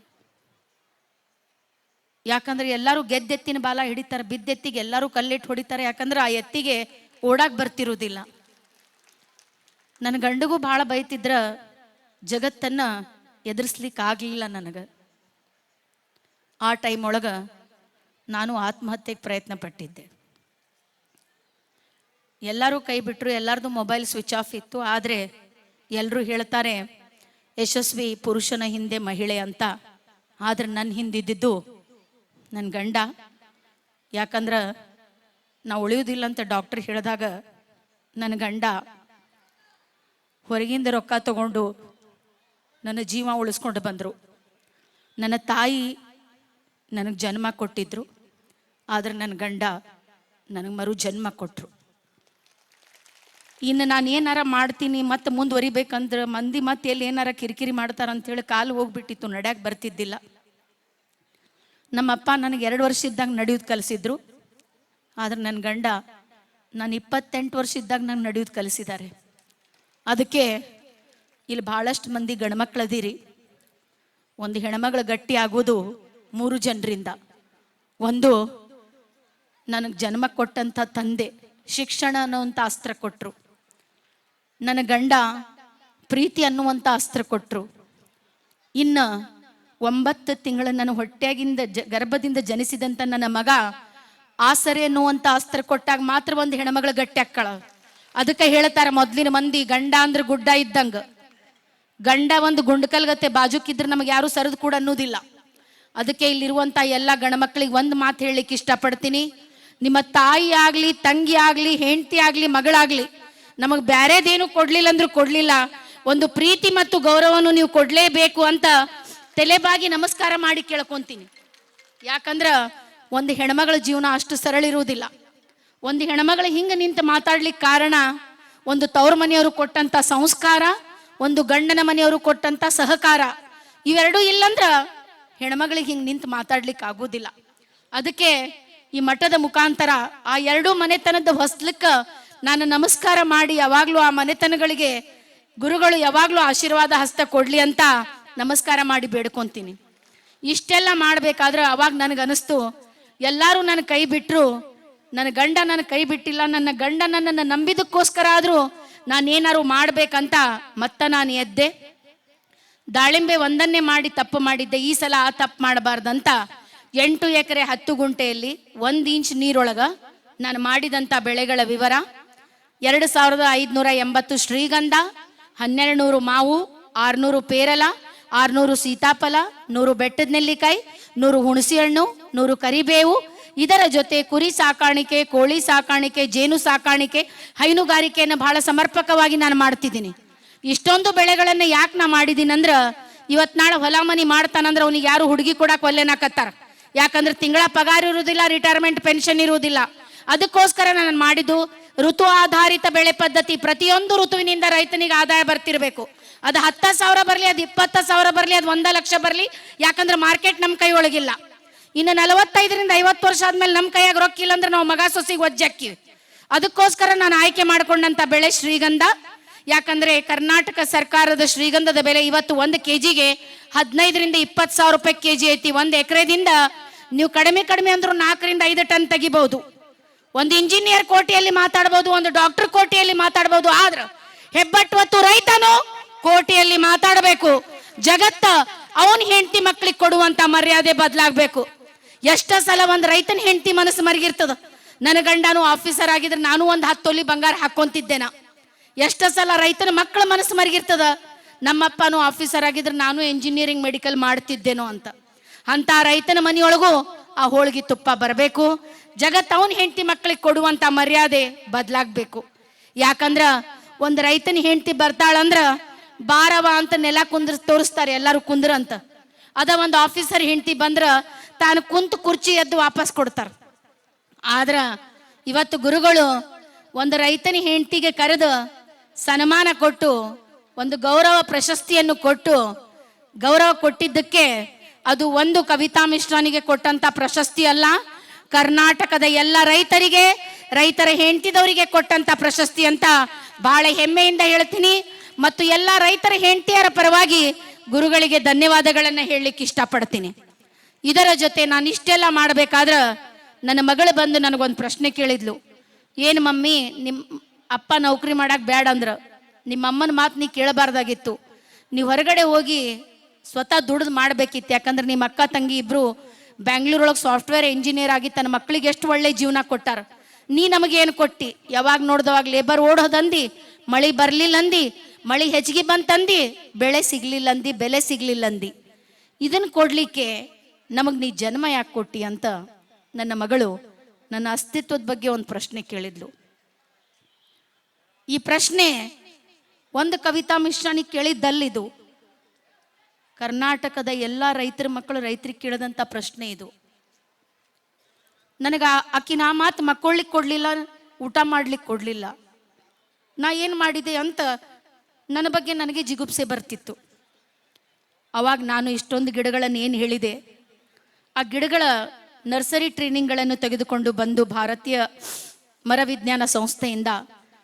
ಯಾಕಂದ್ರೆ ಎಲ್ಲರೂ ಗೆದ್ದೆತ್ತಿನ ಬಾಲ ಹಿಡಿತಾರೆ, ಬಿದ್ದೆತ್ತಿಗೆ ಎಲ್ಲರೂ ಕಲ್ಲಿಟ್ಟು ಹೊಡಿತಾರೆ. ಯಾಕಂದ್ರೆ ಆ ಎತ್ತಿಗೆ ಓಡಾಕ್ ಬರ್ತಿರೋದಿಲ್ಲ. ನನ್ನ ಗಂಡಗೂ ಭಾಳ ಬೈತಿದ್ರ, ಜಗತ್ತನ್ನು ಎದುರಿಸ್ಲಿಕ್ಕೆ ಆಗಲಿಲ್ಲ ನನಗೆ. ಆ ಟೈಮ್ ಒಳಗೆ ನಾನು ಆತ್ಮಹತ್ಯೆಗೆ ಪ್ರಯತ್ನ ಪಟ್ಟಿದ್ದೆ. ಎಲ್ಲರೂ ಕೈ ಬಿಟ್ಟರು, ಎಲ್ಲರದು ಮೊಬೈಲ್ ಸ್ವಿಚ್ ಆಫ್ ಇತ್ತು. ಆದರೆ ಎಲ್ಲರೂ ಹೇಳ್ತಾರೆ ಯಶಸ್ವಿ ಪುರುಷನ ಹಿಂದೆ ಮಹಿಳೆ ಅಂತ. ಆದ್ರೆ ನನ್ನ ಹಿಂದಿದ್ದು ನನ್ನ ಗಂಡ. ಯಾಕಂದ್ರೆ ನಾ ಉಳಿಯೋದಿಲ್ಲ ಅಂತ ಡಾಕ್ಟರ್ ಹೇಳಿದಾಗ ನನ್ನ ಗಂಡ ಹೊರಗಿಂದ ರೊಕ್ಕ ತಗೊಂಡು ನನ್ನ ಜೀವ ಉಳಿಸ್ಕೊಂಡು ಬಂದರು. ನನ್ನ ತಾಯಿ ನನಗೆ ಜನ್ಮ ಕೊಟ್ಟಿದ್ರು. ಆದರೆ ನನ್ನ ಗಂಡ ನನಗೆ ಮರು ಜನ್ಮ ಕೊಟ್ಟರು. ಇನ್ನು ನಾನು ಏನಾರ ಮಾಡ್ತೀನಿ ಮತ್ತೆ ಮುಂದುವರಿಬೇಕಂದ್ರೆ ಮಂದಿ ಮತ್ತೆ ಎಲ್ಲಿ ಏನಾರ ಕಿರಿಕಿರಿ ಮಾಡ್ತಾರಂತೇಳಿ ಕಾಲು ಹೋಗ್ಬಿಟ್ಟಿತ್ತು, ನಡ್ಯಾಕೆ ಬರ್ತಿದ್ದಿಲ್ಲ. ನಮ್ಮಪ್ಪ ನನಗೆ 2 ವರ್ಷ ಇದ್ದಾಗ ನಡೆಯೋದು ಕಲಿಸಿದ್ರು. ಆದರೆ ನನ್ನ ಗಂಡ ನಾನು 28 ವರ್ಷ ಇದ್ದಾಗ ನಂಗೆ ನಡೆಯೋದು ಕಲಿಸಿದ್ದಾರೆ. ಅದಕ್ಕೆ ಇಲ್ಲಿ ಭಾಳಷ್ಟು ಮಂದಿ ಗಂಡ್ಮಕ್ಳದೀರಿ. ಒಂದು ಹೆಣ್ಮಗಳು ಗಟ್ಟಿ ಆಗೋದು 3 ಜನರಿಂದ. ಒಂದು, ನನಗೆ ಜನ್ಮ ಕೊಟ್ಟಂಥ ತಂದೆ ಶಿಕ್ಷಣ ಅನ್ನುವಂಥ ಅಸ್ತ್ರ ಕೊಟ್ಟರು. ನನ್ನ ಗಂಡ ಪ್ರೀತಿ ಅನ್ನುವಂಥ ಅಸ್ತ್ರ ಕೊಟ್ಟರು. ಇನ್ನು 9 ತಿಂಗಳ ನನ್ನ ಹೊಟ್ಟೆಯಾಗಿಂದ ಗರ್ಭದಿಂದ ಜನಿಸಿದಂಥ ನನ್ನ ಮಗ ಆಸರೆ ಅನ್ನುವಂಥ ಅಸ್ತ್ರ ಕೊಟ್ಟಾಗ ಮಾತ್ರ ಒಂದು ಹೆಣ್ಮಗಳು ಗಟ್ಟಿ ಅಕ್ಕಳ. ಅದಕ್ಕೆ ಹೇಳ್ತಾರೆ ಮೊದಲಿನ ಮಂದಿ, ಗಂಡ ಅಂದ್ರೆ ಗುಡ್ಡ ಇದ್ದಂಗ. ಗಂಡ ಒಂದು ಗುಂಡ್ಕಲ್ಗತ್ತೆ ಬಾಜುಕಿದ್ರೆ ನಮಗೆ ಯಾರು ಸರಿದು ಕೂಡ ಅನ್ನೋದಿಲ್ಲ. ಅದಕ್ಕೆ ಇಲ್ಲಿರುವಂಥ ಎಲ್ಲ ಗಂಡ್ಮಕ್ಳಿಗೆ ಒಂದು ಮಾತು ಹೇಳಲಿಕ್ಕೆ ಇಷ್ಟಪಡ್ತೀನಿ. ನಿಮ್ಮ ತಾಯಿ ಆಗಲಿ, ತಂಗಿ ಆಗಲಿ, ಹೆಂಡತಿ ಆಗಲಿ, ಮಗಳಾಗಲಿ, ನಮಗೆ ಬ್ಯಾರೇದೇನು ಕೊಡ್ಲಿಲ್ಲ ಅಂದ್ರೂ ಕೊಡ್ಲಿಲ್ಲ, ಒಂದು ಪ್ರೀತಿ ಮತ್ತು ಗೌರವವನ್ನು ನೀವು ಕೊಡಲೇಬೇಕು ಅಂತ ತಲೆಬಾಗಿ ನಮಸ್ಕಾರ ಮಾಡಿ ಕೇಳ್ಕೊಂತೀನಿ. ಯಾಕಂದ್ರೆ ಒಂದು ಹೆಣ್ಮಗಳ ಜೀವನ ಅಷ್ಟು ಸರಳ ಇರುವುದಿಲ್ಲ. ಒಂದು ಹೆಣ್ಮಗಳು ಹಿಂಗೆ ನಿಂತು ಮಾತಾಡ್ಲಿಕ್ಕೆ ಕಾರಣ ಒಂದು ತವ್ರ ಮನೆಯವರು ಕೊಟ್ಟಂತ ಸಂಸ್ಕಾರ, ಒಂದು ಗಂಡನ ಮನೆಯವರು ಕೊಟ್ಟಂತ ಸಹಕಾರ. ಇವೆರಡೂ ಇಲ್ಲಂದ್ರ ಹೆಣ್ಮಗಳಿಗೆ ಹಿಂಗೆ ನಿಂತು ಮಾತಾಡ್ಲಿಕ್ಕೆ ಆಗೋದಿಲ್ಲ. ಅದಕ್ಕೆ ಈ ಮಠದ ಮುಖಾಂತರ ಆ 2 ಮನೆತನದ ಹೊಸ್ಲಿಕ್ಕೆ ನಾನು ನಮಸ್ಕಾರ ಮಾಡಿ ಯಾವಾಗಲೂ ಆ ಮನೆತನಗಳಿಗೆ ಗುರುಗಳು ಯಾವಾಗಲೂ ಆಶೀರ್ವಾದ ಹಸ್ತ ಕೊಡ್ಲಿ ಅಂತ ನಮಸ್ಕಾರ ಮಾಡಿ ಬೇಡ್ಕೊಂತೀನಿ. ಇಷ್ಟೆಲ್ಲ ಮಾಡ್ಬೇಕಾದ್ರೆ ಅವಾಗ ನನಗನ್ನಿಸ್ತು, ಎಲ್ಲರೂ ನನ್ನ ಕೈ ಬಿಟ್ಟರು, ನನ್ನ ಗಂಡ ನನ್ನ ಕೈ ಬಿಟ್ಟಿಲ್ಲ, ನನ್ನ ಗಂಡ ನನ್ನನ್ನು ನಂಬಿದಕ್ಕೋಸ್ಕರ ಆದರೂ ನಾನೇನಾರು ಮಾಡ್ಬೇಕಂತ ನಾನು ಎದ್ದೆ. ದಾಳಿಂಬೆ ಒಂದನ್ನೇ ಮಾಡಿ ತಪ್ಪು ಮಾಡಿದ್ದೆ, ಈ ಸಲ ಆ ತಪ್ಪು ಮಾಡಬಾರ್ದಂತ 8 ಎಕರೆ 10 ಗುಂಟೆಯಲ್ಲಿ 1 ಇಂಚ್ ನೀರೊಳಗ ನಾನು ಮಾಡಿದಂಥ ಬೆಳೆಗಳ ವಿವರ: 2580 ಶ್ರೀಗಂಧ, 1200 ಮಾವು, 600 ಪೇರಲ, 600 ಸೀತಾಫಲ, 100 ಬೆಟ್ಟದ ನೆಲ್ಲಿಕಾಯಿ, 100 ಹುಣಸಿ ಹಣ್ಣು, 100 ಕರಿಬೇವು, ಇದರ ಜೊತೆ ಕುರಿ ಸಾಕಾಣಿಕೆ, ಕೋಳಿ ಸಾಕಾಣಿಕೆ, ಜೇನು ಸಾಕಾಣಿಕೆ, ಹೈನುಗಾರಿಕೆಯನ್ನು ಬಹಳ ಸಮರ್ಪಕವಾಗಿ ನಾನು ಮಾಡ್ತಿದ್ದೀನಿ. ಇಷ್ಟೊಂದು ಬೆಳೆಗಳನ್ನು ಯಾಕೆ ನಾ ಮಾಡಿದ್ದೀನಿ ಅಂದ್ರೆ, ಇವತ್ತು ನಾಳೆ ಹೊಲ ಮನಿ ಮಾಡ್ತಾನಂದ್ರೆ ಅವನಿಗೆ ಯಾರು ಹುಡುಗಿ ಕೊಡಕ್ಕೆ ಒಲ್ಲೆನಾಕತ್ತಾರ. ಯಾಕಂದ್ರೆ ತಿಂಗಳ ಪಗಾರ ಇರುವುದಿಲ್ಲ, ರಿಟೈರ್ಮೆಂಟ್ ಪೆನ್ಷನ್ ಇರುವುದಿಲ್ಲ. ಅದಕ್ಕೋಸ್ಕರ ನಾನು ಮಾಡಿದ್ದು ಋತು ಆಧಾರಿತ ಬೆಳೆ ಪದ್ಧತಿ. ಪ್ರತಿಯೊಂದು ಋತುವಿನಿಂದ ರೈತನಿಗೆ ಆದಾಯ ಬರ್ತಿರ್ಬೇಕು. ಅದು 10,000 ಬರಲಿ, ಅದು 20,000 ಬರಲಿ, ಅದು 1 ಲಕ್ಷ ಬರಲಿ. ಯಾಕಂದ್ರೆ ಮಾರ್ಕೆಟ್ ನಮ್ಮ ಕೈ ಒಳಗಿಲ್ಲ. ಇನ್ನು 45ರಿಂದ 50 ವರ್ಷ ಆದ್ಮೇಲೆ ನಮ್ಮ ಕೈಯಾಗ ರೊಕ್ಕಿಲ್ಲ ಅಂದ್ರೆ ನಾವು ಮಗ ಸೊಸಿಗೆ ಒಜ್ಜಾಕಿವಿ. ಅದಕ್ಕೋಸ್ಕರ ನಾನು ಆಯ್ಕೆ ಮಾಡ್ಕೊಂಡಂತ ಬೆಳೆ ಶ್ರೀಗಂಧ. ಯಾಕಂದ್ರೆ ಕರ್ನಾಟಕ ಸರ್ಕಾರದ ಶ್ರೀಗಂಧದ ಬೆಲೆ ಇವತ್ತು 1 kgಗೆ 15ರಿಂದ 20,000 ರೂಪಾಯಿ ಕೆಜಿ ಐತಿ. 1 ಎಕರೆದಿಂದ ನೀವು ಕಡಿಮೆ ಅಂದ್ರೂ 4ರಿಂದ 5 ಟನ್ ತೆಗಿಬಹುದು. ಒಂದು ಇಂಜಿನಿಯರ್ ಕೋಟಿಯಲ್ಲಿ ಮಾತಾಡ್ಬೋದು, ಒಂದು ಡಾಕ್ಟರ್ ಕೋಟಿಯಲ್ಲಿ ಮಾತಾಡ್ಬೋದು. ಆದ್ರೆ ಹೆಬ್ಬಟ್ಟುವತ್ತು ರೈತನು ಕೋಟಿಯಲ್ಲಿ ಮಾತಾಡಬೇಕು. ಜಗತ್ತ ಅವನ್ ಹೆಂಡತಿ ಮಕ್ಕಳಿಗೆ ಕೊಡುವಂತ ಮರ್ಯಾದೆ ಬದಲಾಗಬೇಕು. ಎಷ್ಟ ಸಲ ಒಂದು ರೈತನ ಹೆಂಡತಿ ಮನಸ್ಸು ಮರಗಿರ್ತದ. ನನ್ನ ಗಂಡನು ಆಫೀಸರ್ ಆಗಿದ್ರೆ ನಾನು ಒಂದು 10 ತೊಲಿ ಬಂಗಾರ ಹಾಕೊಂತಿದ್ದೇನ. ಎಷ್ಟ ಸಲ ರೈತನ ಮಕ್ಕಳ ಮನಸ್ಸು ಮರಗಿರ್ತದ, ನಮ್ಮಪ್ಪನು ಆಫೀಸರ್ ಆಗಿದ್ರೆ ನಾನು ಎಂಜಿನಿಯರಿಂಗ್ ಮೆಡಿಕಲ್ ಮಾಡ್ತಿದ್ದೇನೋ ಅಂತ ರೈತನ ಮನೆಯೊಳಗೂ ಆ ಹೋಳಿಗೆ ತುಪ್ಪ ಬರಬೇಕು. ಜಗತ್ ಅವನ್ ಹೆಂಡತಿ ಮಕ್ಕಳಿಗೆ ಕೊಡುವಂತ ಮರ್ಯಾದೆ ಬದಲಾಗಬೇಕು. ಯಾಕಂದ್ರ ಒಂದು ರೈತನ ಹೆಂಡತಿ ಬರ್ತಾಳಂದ್ರ ಬಾರವ ಅಂತ ನೆಲ ತೋರಿಸ್ತಾರೆ ಎಲ್ಲರೂ ಕುಂದ್ರ ಅಂತ. ಅದ ಒಂದು ಆಫೀಸರ್ ಹೆಂಡತಿ ಬಂದ್ರ ತಾನು ಕುಂತು ಕುರ್ಚಿ ಎದ್ದು ವಾಪಸ್ ಕೊಡ್ತಾರ. ಆದ್ರ ಇವತ್ತು ಗುರುಗಳು ಒಂದು ರೈತನ ಹೆಂಡತಿಗೆ ಕರೆದು ಸನ್ಮಾನ ಕೊಟ್ಟು ಒಂದು ಗೌರವ ಪ್ರಶಸ್ತಿಯನ್ನು ಕೊಟ್ಟು ಗೌರವ ಕೊಟ್ಟಿದ್ದಕ್ಕೆ ಅದು ಒಂದು ಕವಿತಾ ಮಿಶ್ರಾನಿಗೆ ಕೊಟ್ಟಂತ ಪ್ರಶಸ್ತಿ ಅಲ್ಲ, ಕರ್ನಾಟಕದ ಎಲ್ಲ ರೈತರಿಗೆ, ರೈತರ ಹೆಂಡತಿದವರಿಗೆ ಕೊಟ್ಟಂತ ಪ್ರಶಸ್ತಿ ಅಂತ ಬಹಳ ಹೆಮ್ಮೆಯಿಂದ ಹೇಳ್ತೀನಿ. ಮತ್ತು ಎಲ್ಲ ರೈತರ ಹೆಂಡತಿಯರ ಪರವಾಗಿ ಗುರುಗಳಿಗೆ ಧನ್ಯವಾದಗಳನ್ನ ಹೇಳಲಿಕ್ಕೆ ಇಷ್ಟಪಡ್ತೀನಿ. ಇದರ ಜೊತೆ ನಾನು ಇಷ್ಟೆಲ್ಲ ಮಾಡಬೇಕಾದ್ರೆ ನನ್ನ ಮಗಳು ಬಂದು ನನಗೊಂದು ಪ್ರಶ್ನೆ ಕೇಳಿದ್ಲು. ಏನು ಮಮ್ಮಿ, ನಿಮ್ಮ ಅಪ್ಪ ನೌಕರಿ ಮಾಡಕ್ ಬೇಡ ಅಂದ್ರ ನಿಮ್ಮ ಅಮ್ಮನ ಮಾತು ನೀ ಕೇಳಬಾರ್ದಾಗಿತ್ತು. ನೀವು ಹೊರಗಡೆ ಹೋಗಿ ಸ್ವತಃ ದುಡ್ದು ಮಾಡ್ಬೇಕಿತ್ತು. ಯಾಕಂದ್ರೆ ನಿಮ್ಮ ಅಕ್ಕ ತಂಗಿ ಇಬ್ರು ಬ್ಯಾಂಗ್ಳೂರೊಳಗೆ ಸಾಫ್ಟ್ವೇರ್ ಇಂಜಿನಿಯರ್ ಆಗಿ ತನ್ನ ಮಕ್ಕಳಿಗೆ ಎಷ್ಟು ಒಳ್ಳೆ ಜೀವನ ಕೊಟ್ಟಾರ. ನೀ ನಮಗೇನು ಕೊಟ್ಟಿ? ಯಾವಾಗ ನೋಡ್ದವಾಗ ಲೇಬರ್ ಓಡೋದಂದಿ, ಮಳಿ ಬರ್ಲಿಲ್ಲ ಅಂದಿ, ಮಳಿ ಹೆಚ್ಚಿಗೆ ಬಂತಂದಿ, ಬೆಳೆ ಸಿಗ್ಲಿಲ್ಲ ಅಂದಿ, ಬೆಲೆ ಸಿಗ್ಲಿಲ್ಲ ಅಂದಿ. ಇದನ್ನ ಕೊಡ್ಲಿಕ್ಕೆ ನಮಗ್ ನೀ ಜನ್ಮ ಯಾಕೆ ಕೊಟ್ಟಿ ಅಂತ ನನ್ನ ಮಗಳು ನನ್ನ ಅಸ್ತಿತ್ವದ ಬಗ್ಗೆ ಒಂದು ಪ್ರಶ್ನೆ ಕೇಳಿದ್ಲು. ಈ ಪ್ರಶ್ನೆ ಒಂದು ಕವಿತಾ ಮಿಶ್ರಾನಿ ಕೇಳಿದ್ದಲ್ಲಿದು. ಕರ್ನಾಟಕದ ಎಲ್ಲ ರೈತರ ಮಕ್ಕಳು ರೈತರಿಗೆ ಕೇಳದಂತ ಪ್ರಶ್ನೆ ಇದು. ನನಗೆ ಆಕಿನ ಆ ಮಾತು ಮಕ್ಕೊಳ್ಳಿಕ್ಕೆ ಕೊಡಲಿಲ್ಲ, ಊಟ ಮಾಡ್ಲಿಕ್ಕೆ ಕೊಡಲಿಲ್ಲ. ನಾ ಏನು ಮಾಡಿದೆ ಅಂತ ನನ್ನ ಬಗ್ಗೆ ನನಗೆ ಜಿಗುಪ್ಸೆ ಬರ್ತಿತ್ತು. ಅವಾಗ ನಾನು ಇಷ್ಟೊಂದು ಗಿಡಗಳನ್ನು ಏನು ಹೇಳಿದೆ, ಆ ಗಿಡಗಳ ನರ್ಸರಿ ಟ್ರೈನಿಂಗ್ಗಳನ್ನು ತೆಗೆದುಕೊಂಡು ಬಂದು ಭಾರತೀಯ ಮರ ವಿಜ್ಞಾನ ಸಂಸ್ಥೆಯಿಂದ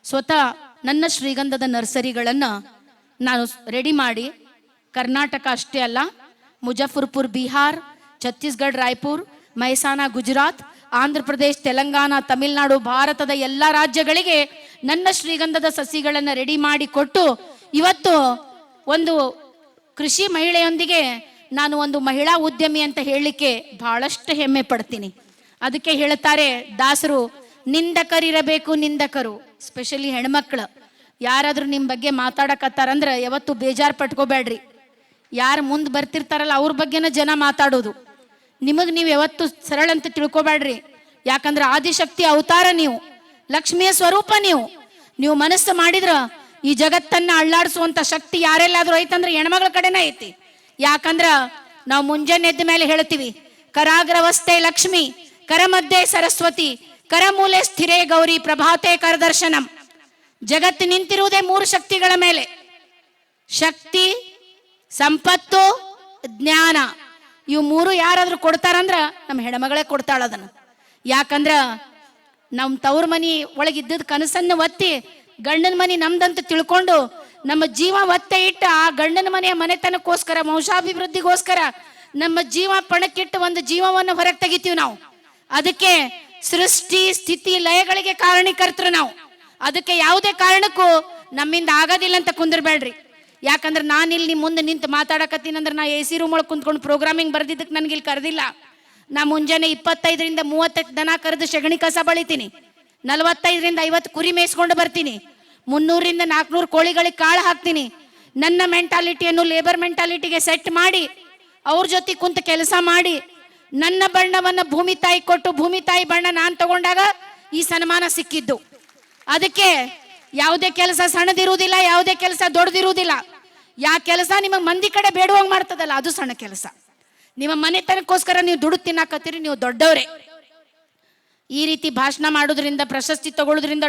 ಸ್ವತಃ ನನ್ನ ಶ್ರೀಗಂಧದ ನರ್ಸರಿಗಳನ್ನು ನಾನು ರೆಡಿ ಮಾಡಿ ಕರ್ನಾಟಕ ಅಷ್ಟೇ ಅಲ್ಲ, ಮುಜಫರ್ಪುರ್ ಬಿಹಾರ್, ಛತ್ತೀಸ್ಗಢ ರಾಯ್ಪುರ್, ಮೆಹಸಾನ ಗುಜರಾತ್, ಆಂಧ್ರ ಪ್ರದೇಶ್, ತೆಲಂಗಾಣ, ತಮಿಳುನಾಡು, ಭಾರತದ ಎಲ್ಲ ರಾಜ್ಯಗಳಿಗೆ ನನ್ನ ಶ್ರೀಗಂಧದ ಸಸಿಗಳನ್ನು ರೆಡಿ ಮಾಡಿ ಕೊಟ್ಟು ಇವತ್ತು ಒಂದು ಕೃಷಿ ಮಹಿಳೆಯೊಂದಿಗೆ ನಾನು ಒಂದು ಮಹಿಳಾ ಉದ್ಯಮಿ ಅಂತ ಹೇಳಲಿಕ್ಕೆ ಬಹಳಷ್ಟು ಹೆಮ್ಮೆ ಪಡ್ತೀನಿ. ಅದಕ್ಕೆ ಹೇಳ್ತಾರೆ ದಾಸರು, ನಿಂದಕರಿರಬೇಕು ನಿಂದಕರು, ಸ್ಪೆಷಲಿ ಹೆಣ್ಮಕ್ಳು. ಯಾರಾದ್ರೂ ನಿಮ್ಮ ಬಗ್ಗೆ ಮಾತಾಡಕತ್ತಾರಂದ್ರೆ ಯಾವತ್ತು ಬೇಜಾರು ಪಟ್ಕೋಬೇಡ್ರಿ. ಯಾರು ಮುಂದೆ ಬರ್ತಿರ್ತಾರಲ್ಲ ಅವ್ರ ಬಗ್ಗೆನ ಜನ ಮಾತಾಡೋದು. ನಿಮಗೆ ನೀವು ಯಾವತ್ತು ಸರಳ ಅಂತ ತಿಳ್ಕೊಬೇಡ್ರಿ. ಯಾಕಂದ್ರೆ ಆದಿಶಕ್ತಿ ಅವತಾರ ನೀವು, ಲಕ್ಷ್ಮಿಯ ಸ್ವರೂಪ ನೀವು ಮನಸ್ಸು ಮಾಡಿದ್ರ ಈ ಜಗತ್ತನ್ನ ಅಳ್ಳಾಡಿಸುವಂತ ಶಕ್ತಿ ಯಾರೆಲ್ಲಾದ್ರೂ ಐತಂದ್ರೆ ಹೆಣ್ಮಗಳ ಕಡೆನೇ ಐತಿ. ಯಾಕಂದ್ರ ನಾವು ಮುಂಜಾನೆ ಎದ್ದ ಮೇಲೆ ಹೇಳ್ತೀವಿ, ಕರಾಗ್ರವಸ್ಥೆ ಲಕ್ಷ್ಮಿ, ಕರ ಮಧ್ಯೆ ಸರಸ್ವತಿ, ಕರಮೂಲೆ ಸ್ಥಿರೇ ಗೌರಿ, ಪ್ರಭಾತೆ ಕರದರ್ಶನಂ. ಜಗತ್ತು ನಿಂತಿರುವುದೇ 3 ಶಕ್ತಿಗಳ ಮೇಲೆ: ಶಕ್ತಿ, ಸಂಪತ್ತು, ಜ್ಞಾನ. ಇವು 3 ಯಾರಾದ್ರೂ ಕೊಡ್ತಾರಂದ್ರ ನಮ್ಮ ಹೆಣ್ಮಗಳೇ ಕೊಡ್ತಾಳ ಅದನ್ನ. ಯಾಕಂದ್ರ ನಮ್ಮ ತವ್ರ ಮನಿ ಒಳಗಿದ್ದದ ಕನಸನ್ನು ಒತ್ತಿ ಗಂಡನ ಮನಿ ನಮ್ದಂತ ತಿಳ್ಕೊಂಡು ನಮ್ಮ ಜೀವ ಒತ್ತೆ ಇಟ್ಟು ಆ ಗಂಡನ ಮನೆಯ ಮನೆತನಕ್ಕೋಸ್ಕರ, ವಂಶಾಭಿವೃದ್ಧಿಗೋಸ್ಕರ ನಮ್ಮ ಜೀವ ಪಣಕ್ಕಿಟ್ಟು ಒಂದು ಜೀವವನ್ನು ಹೊರಗೆ ತೆಗಿತೀವಿ ನಾವು. ಅದಕ್ಕೆ ಸೃಷ್ಟಿ ಸ್ಥಿತಿ ಲಯಗಳಿಗೆ ಕಾರಣೀಕರ್ತರು ನಾವು. ಅದಕ್ಕೆ ಯಾವುದೇ ಕಾರಣಕ್ಕೂ ನಮ್ಮಿಂದ ಆಗೋದಿಲ್ಲ ಅಂತ ಕುಂದಿರ್ಬೇಡ್ರಿ. ಯಾಕಂದ್ರೆ ನಾನು ಇಲ್ಲಿ ನಿಮ್ಮ ಮುಂದೆ ನಿಂತು ಮಾತಾಡಕತ್ತೀನಿ ಅಂದ್ರೆ ನಾ AC ರೂಮ್ ಒಳಗೆ ಕುಂತ್ಕೊಂಡು ಪ್ರೋಗ್ರಾಮಿಂಗ್ ಬರ್ದಿದ್ದಕ್ಕೆ ನನಗೆ ಇಲ್ಲಿ ಕರೆದಿಲ್ಲ. ನಾ ಮುಂಜಾನೆ 25ರಿಂದ 30 ದನ ಕರೆದು ಸಗಣಿ ಕಸ ಬಳಿತೀನಿ, 45ರಿಂದ 50 ಕುರಿ ಮೇಯಿಸ್ಕೊಂಡು ಬರ್ತೀನಿ, 300ರಿಂದ 400 ಕೋಳಿಗಳಿಗೆ ಕಾಳು ಹಾಕ್ತೀನಿ. ನನ್ನ ಮೆಂಟಾಲಿಟಿಯನ್ನು ಲೇಬರ್ ಮೆಂಟಾಲಿಟಿಗೆ ಸೆಟ್ ಮಾಡಿ ಅವ್ರ ಜೊತೆ ಕುಂತ ಕೆಲಸ ಮಾಡಿ ನನ್ನ ಬಣ್ಣವನ್ನು ಭೂಮಿ ತಾಯಿ ಕೊಟ್ಟು ಭೂಮಿ ತಾಯಿ ಬಣ್ಣ ನಾನು ತಗೊಂಡಾಗ ಈ ಸನ್ಮಾನ ಸಿಕ್ಕಿದ್ದು. ಅದಕ್ಕೆ ಯಾವುದೇ ಕೆಲಸ ಸಣ್ಣದಿರುವುದಿಲ್ಲ, ಯಾವುದೇ ಕೆಲಸ ದೊಡ್ಡದಿರುವುದಿಲ್ಲ. ಯಾ ಕೆಲಸ ನಿಮಗೆ ಮಂದಿ ಕಡೆ ಬೇಡುವಂಗೆ ಮಾಡ್ತದಲ್ಲ ಅದು ಸಣ್ಣ ಕೆಲಸ. ನಿಮ್ಮ ಮನೆತನಕ್ಕೋಸ್ಕರ ನೀವು ದುಡ್ಡು ತಿನ್ನಾಕತ್ತೀರಿ, ನೀವು ದೊಡ್ಡವರೇ. ಈ ರೀತಿ ಭಾಷಣ ಮಾಡೋದ್ರಿಂದ, ಪ್ರಶಸ್ತಿ ತಗೊಳ್ಳೋದ್ರಿಂದ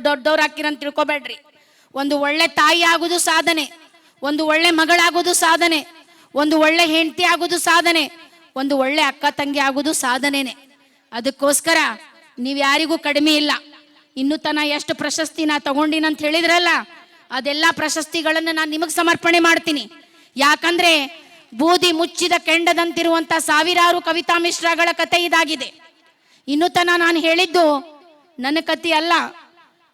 ದೊಡ್ಡವ್ರು ಹಾಕಿರಂತ ತಿಳ್ಕೊಬೇಡ್ರಿ. ಒಂದು ಒಳ್ಳೆ ತಾಯಿ ಆಗೋದು ಸಾಧನೆ, ಒಂದು ಒಳ್ಳೆ ಮಗಳಾಗೋದು ಸಾಧನೆ, ಒಂದು ಒಳ್ಳೆ ಹೆಂಡತಿ ಆಗೋದು ಸಾಧನೆ, ಒಂದು ಒಳ್ಳೆ ಅಕ್ಕ ತಂಗಿ ಆಗೋದು ಸಾಧನೆನೆ. ಅದಕ್ಕೋಸ್ಕರ ನೀವು ಯಾರಿಗೂ ಕಡಿಮೆ ಇಲ್ಲ. ಇನ್ನು ತನ ಎಷ್ಟು ಪ್ರಶಸ್ತಿ ನಾ ತಗೊಂಡಿನಂತ ಹೇಳಿದ್ರಲ್ಲ, ಅದೆಲ್ಲ ಪ್ರಶಸ್ತಿಗಳನ್ನು ನಾನು ನಿಮಗೆ ಸಮರ್ಪಣೆ ಮಾಡ್ತೀನಿ. ಯಾಕಂದ್ರೆ ಬೂದಿ ಮುಚ್ಚಿದ ಕೆಂಡದಂತಿರುವಂತ ಸಾವಿರಾರು ಕವಿತಾ ಮಿಶ್ರಾಗಳ ಕತೆ ಇದಾಗಿದೆ. ಇನ್ನು ತನ ನಾನು ಹೇಳಿದ್ದು ನನ್ನ ಕತೆ ಅಲ್ಲ,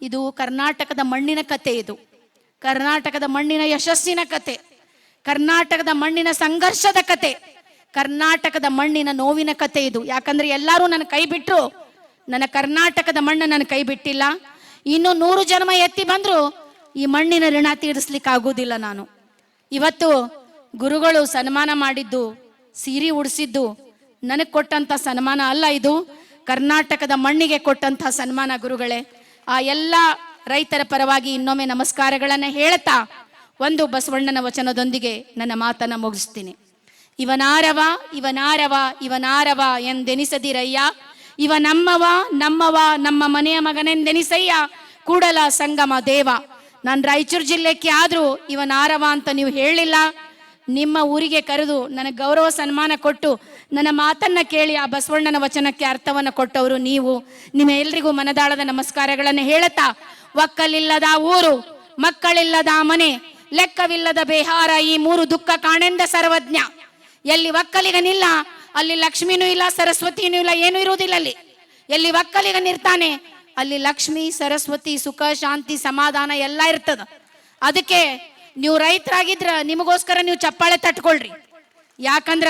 ಇದು ಕರ್ನಾಟಕದ ಮಣ್ಣಿನ ಕತೆ. ಇದು ಕರ್ನಾಟಕದ ಮಣ್ಣಿನ ಯಶಸ್ಸಿನ ಕತೆ, ಕರ್ನಾಟಕದ ಮಣ್ಣಿನ ಸಂಘರ್ಷದ ಕತೆ, ಕರ್ನಾಟಕದ ಮಣ್ಣಿನ ನೋವಿನ ಕತೆ ಇದು. ಯಾಕಂದ್ರೆ ಎಲ್ಲರೂ ನನ್ನ ಕೈ ಬಿಟ್ರು, ನನ್ನ ಕರ್ನಾಟಕದ ಮಣ್ಣು ನನ್ನ ಕೈ ಬಿಟ್ಟಿಲ್ಲ. ಇನ್ನು 100 ಜನ್ಮ ಎತ್ತಿ ಬಂದ್ರು ಈ ಮಣ್ಣಿನ ಋಣ ತೀರಿಸ್ಲಿಕ್ಕೆ ಆಗೋದಿಲ್ಲ ನಾನು. ಇವತ್ತು ಗುರುಗಳು ಸನ್ಮಾನ ಮಾಡಿದ್ದು, ಸೀರೆ ಉಡಿಸಿದ್ದು ನನಗೆ ಕೊಟ್ಟಂತ ಸನ್ಮಾನ ಅಲ್ಲ, ಇದು ಕರ್ನಾಟಕದ ಮಣ್ಣಿಗೆ ಕೊಟ್ಟಂತ ಸನ್ಮಾನ ಗುರುಗಳೇ. ಆ ಎಲ್ಲ ರೈತರ ಪರವಾಗಿ ಇನ್ನೊಮ್ಮೆ ನಮಸ್ಕಾರಗಳನ್ನ ಹೇಳ್ತಾ ಒಂದು ಬಸವಣ್ಣನ ವಚನದೊಂದಿಗೆ ನನ್ನ ಮಾತನ್ನ ಮುಗಿಸ್ತೀನಿ. ಇವನಾರವ ಇವನಾರವ ಇವನಾರವ ಎಂದೆನಿಸದಿರಯ್ಯ, ಇವ ನಮ್ಮವ ನಮ್ಮವ ನಮ್ಮ ಮನೆಯ ಮಗನೆಂದೆನಿಸಯ್ಯ, ಕೂಡಲ ಸಂಗಮ ದೇವ. ನಾನು ರಾಯಚೂರು ಜಿಲ್ಲೆಕ್ಕೆ ಆದ್ರೂ ಇವನಾರವ ಅಂತ ನೀವು ಹೇಳಿಲ್ಲ. ನಿಮ್ಮ ಊರಿಗೆ ಕರೆದು ನನಗೆ ಗೌರವ ಸನ್ಮಾನ ಕೊಟ್ಟು ನನ್ನ ಮಾತನ್ನ ಕೇಳಿ ಆ ಬಸವಣ್ಣನ ವಚನಕ್ಕೆ ಅರ್ಥವನ್ನು ಕೊಟ್ಟವರು ನೀವು. ನಿಮ್ಮ ಎಲ್ರಿಗೂ ಮನದಾಳದ ನಮಸ್ಕಾರಗಳನ್ನು ಹೇಳುತ್ತಾ, ಒಕ್ಕಲಿಲ್ಲದ ಊರು, ಮಕ್ಕಳಿಲ್ಲದ ಮನೆ, ಲೆಕ್ಕವಿಲ್ಲದ ಬೇಹಾರ, ಈ 3 ದುಃಖ ಕಾಣೆಂದ ಸರ್ವಜ್ಞ. ಎಲ್ಲಿ ಒಕ್ಕಲಿಗನಿಲ್ಲ ಅಲ್ಲಿ ಲಕ್ಷ್ಮಿನೂ ಇಲ್ಲ, ಸರಸ್ವತಿನೂ ಇಲ್ಲ, ಏನೂ ಇರುವುದಿಲ್ಲ. ಅಲ್ಲಿ ಎಲ್ಲಿ ಒಕ್ಕಲಿಗನಿರ್ತಾನೆ ಅಲ್ಲಿ ಲಕ್ಷ್ಮಿ, ಸರಸ್ವತಿ, ಸುಖ, ಶಾಂತಿ, ಸಮಾಧಾನ ಎಲ್ಲ ಇರ್ತದ. ಅದಕ್ಕೆ ನೀವು ರೈತರಾಗಿದ್ರ ನಿಮಗೋಸ್ಕರ ನೀವು ಚಪ್ಪಾಳೆ ತಟ್ಕೊಳ್ರಿ. ಯಾಕಂದ್ರ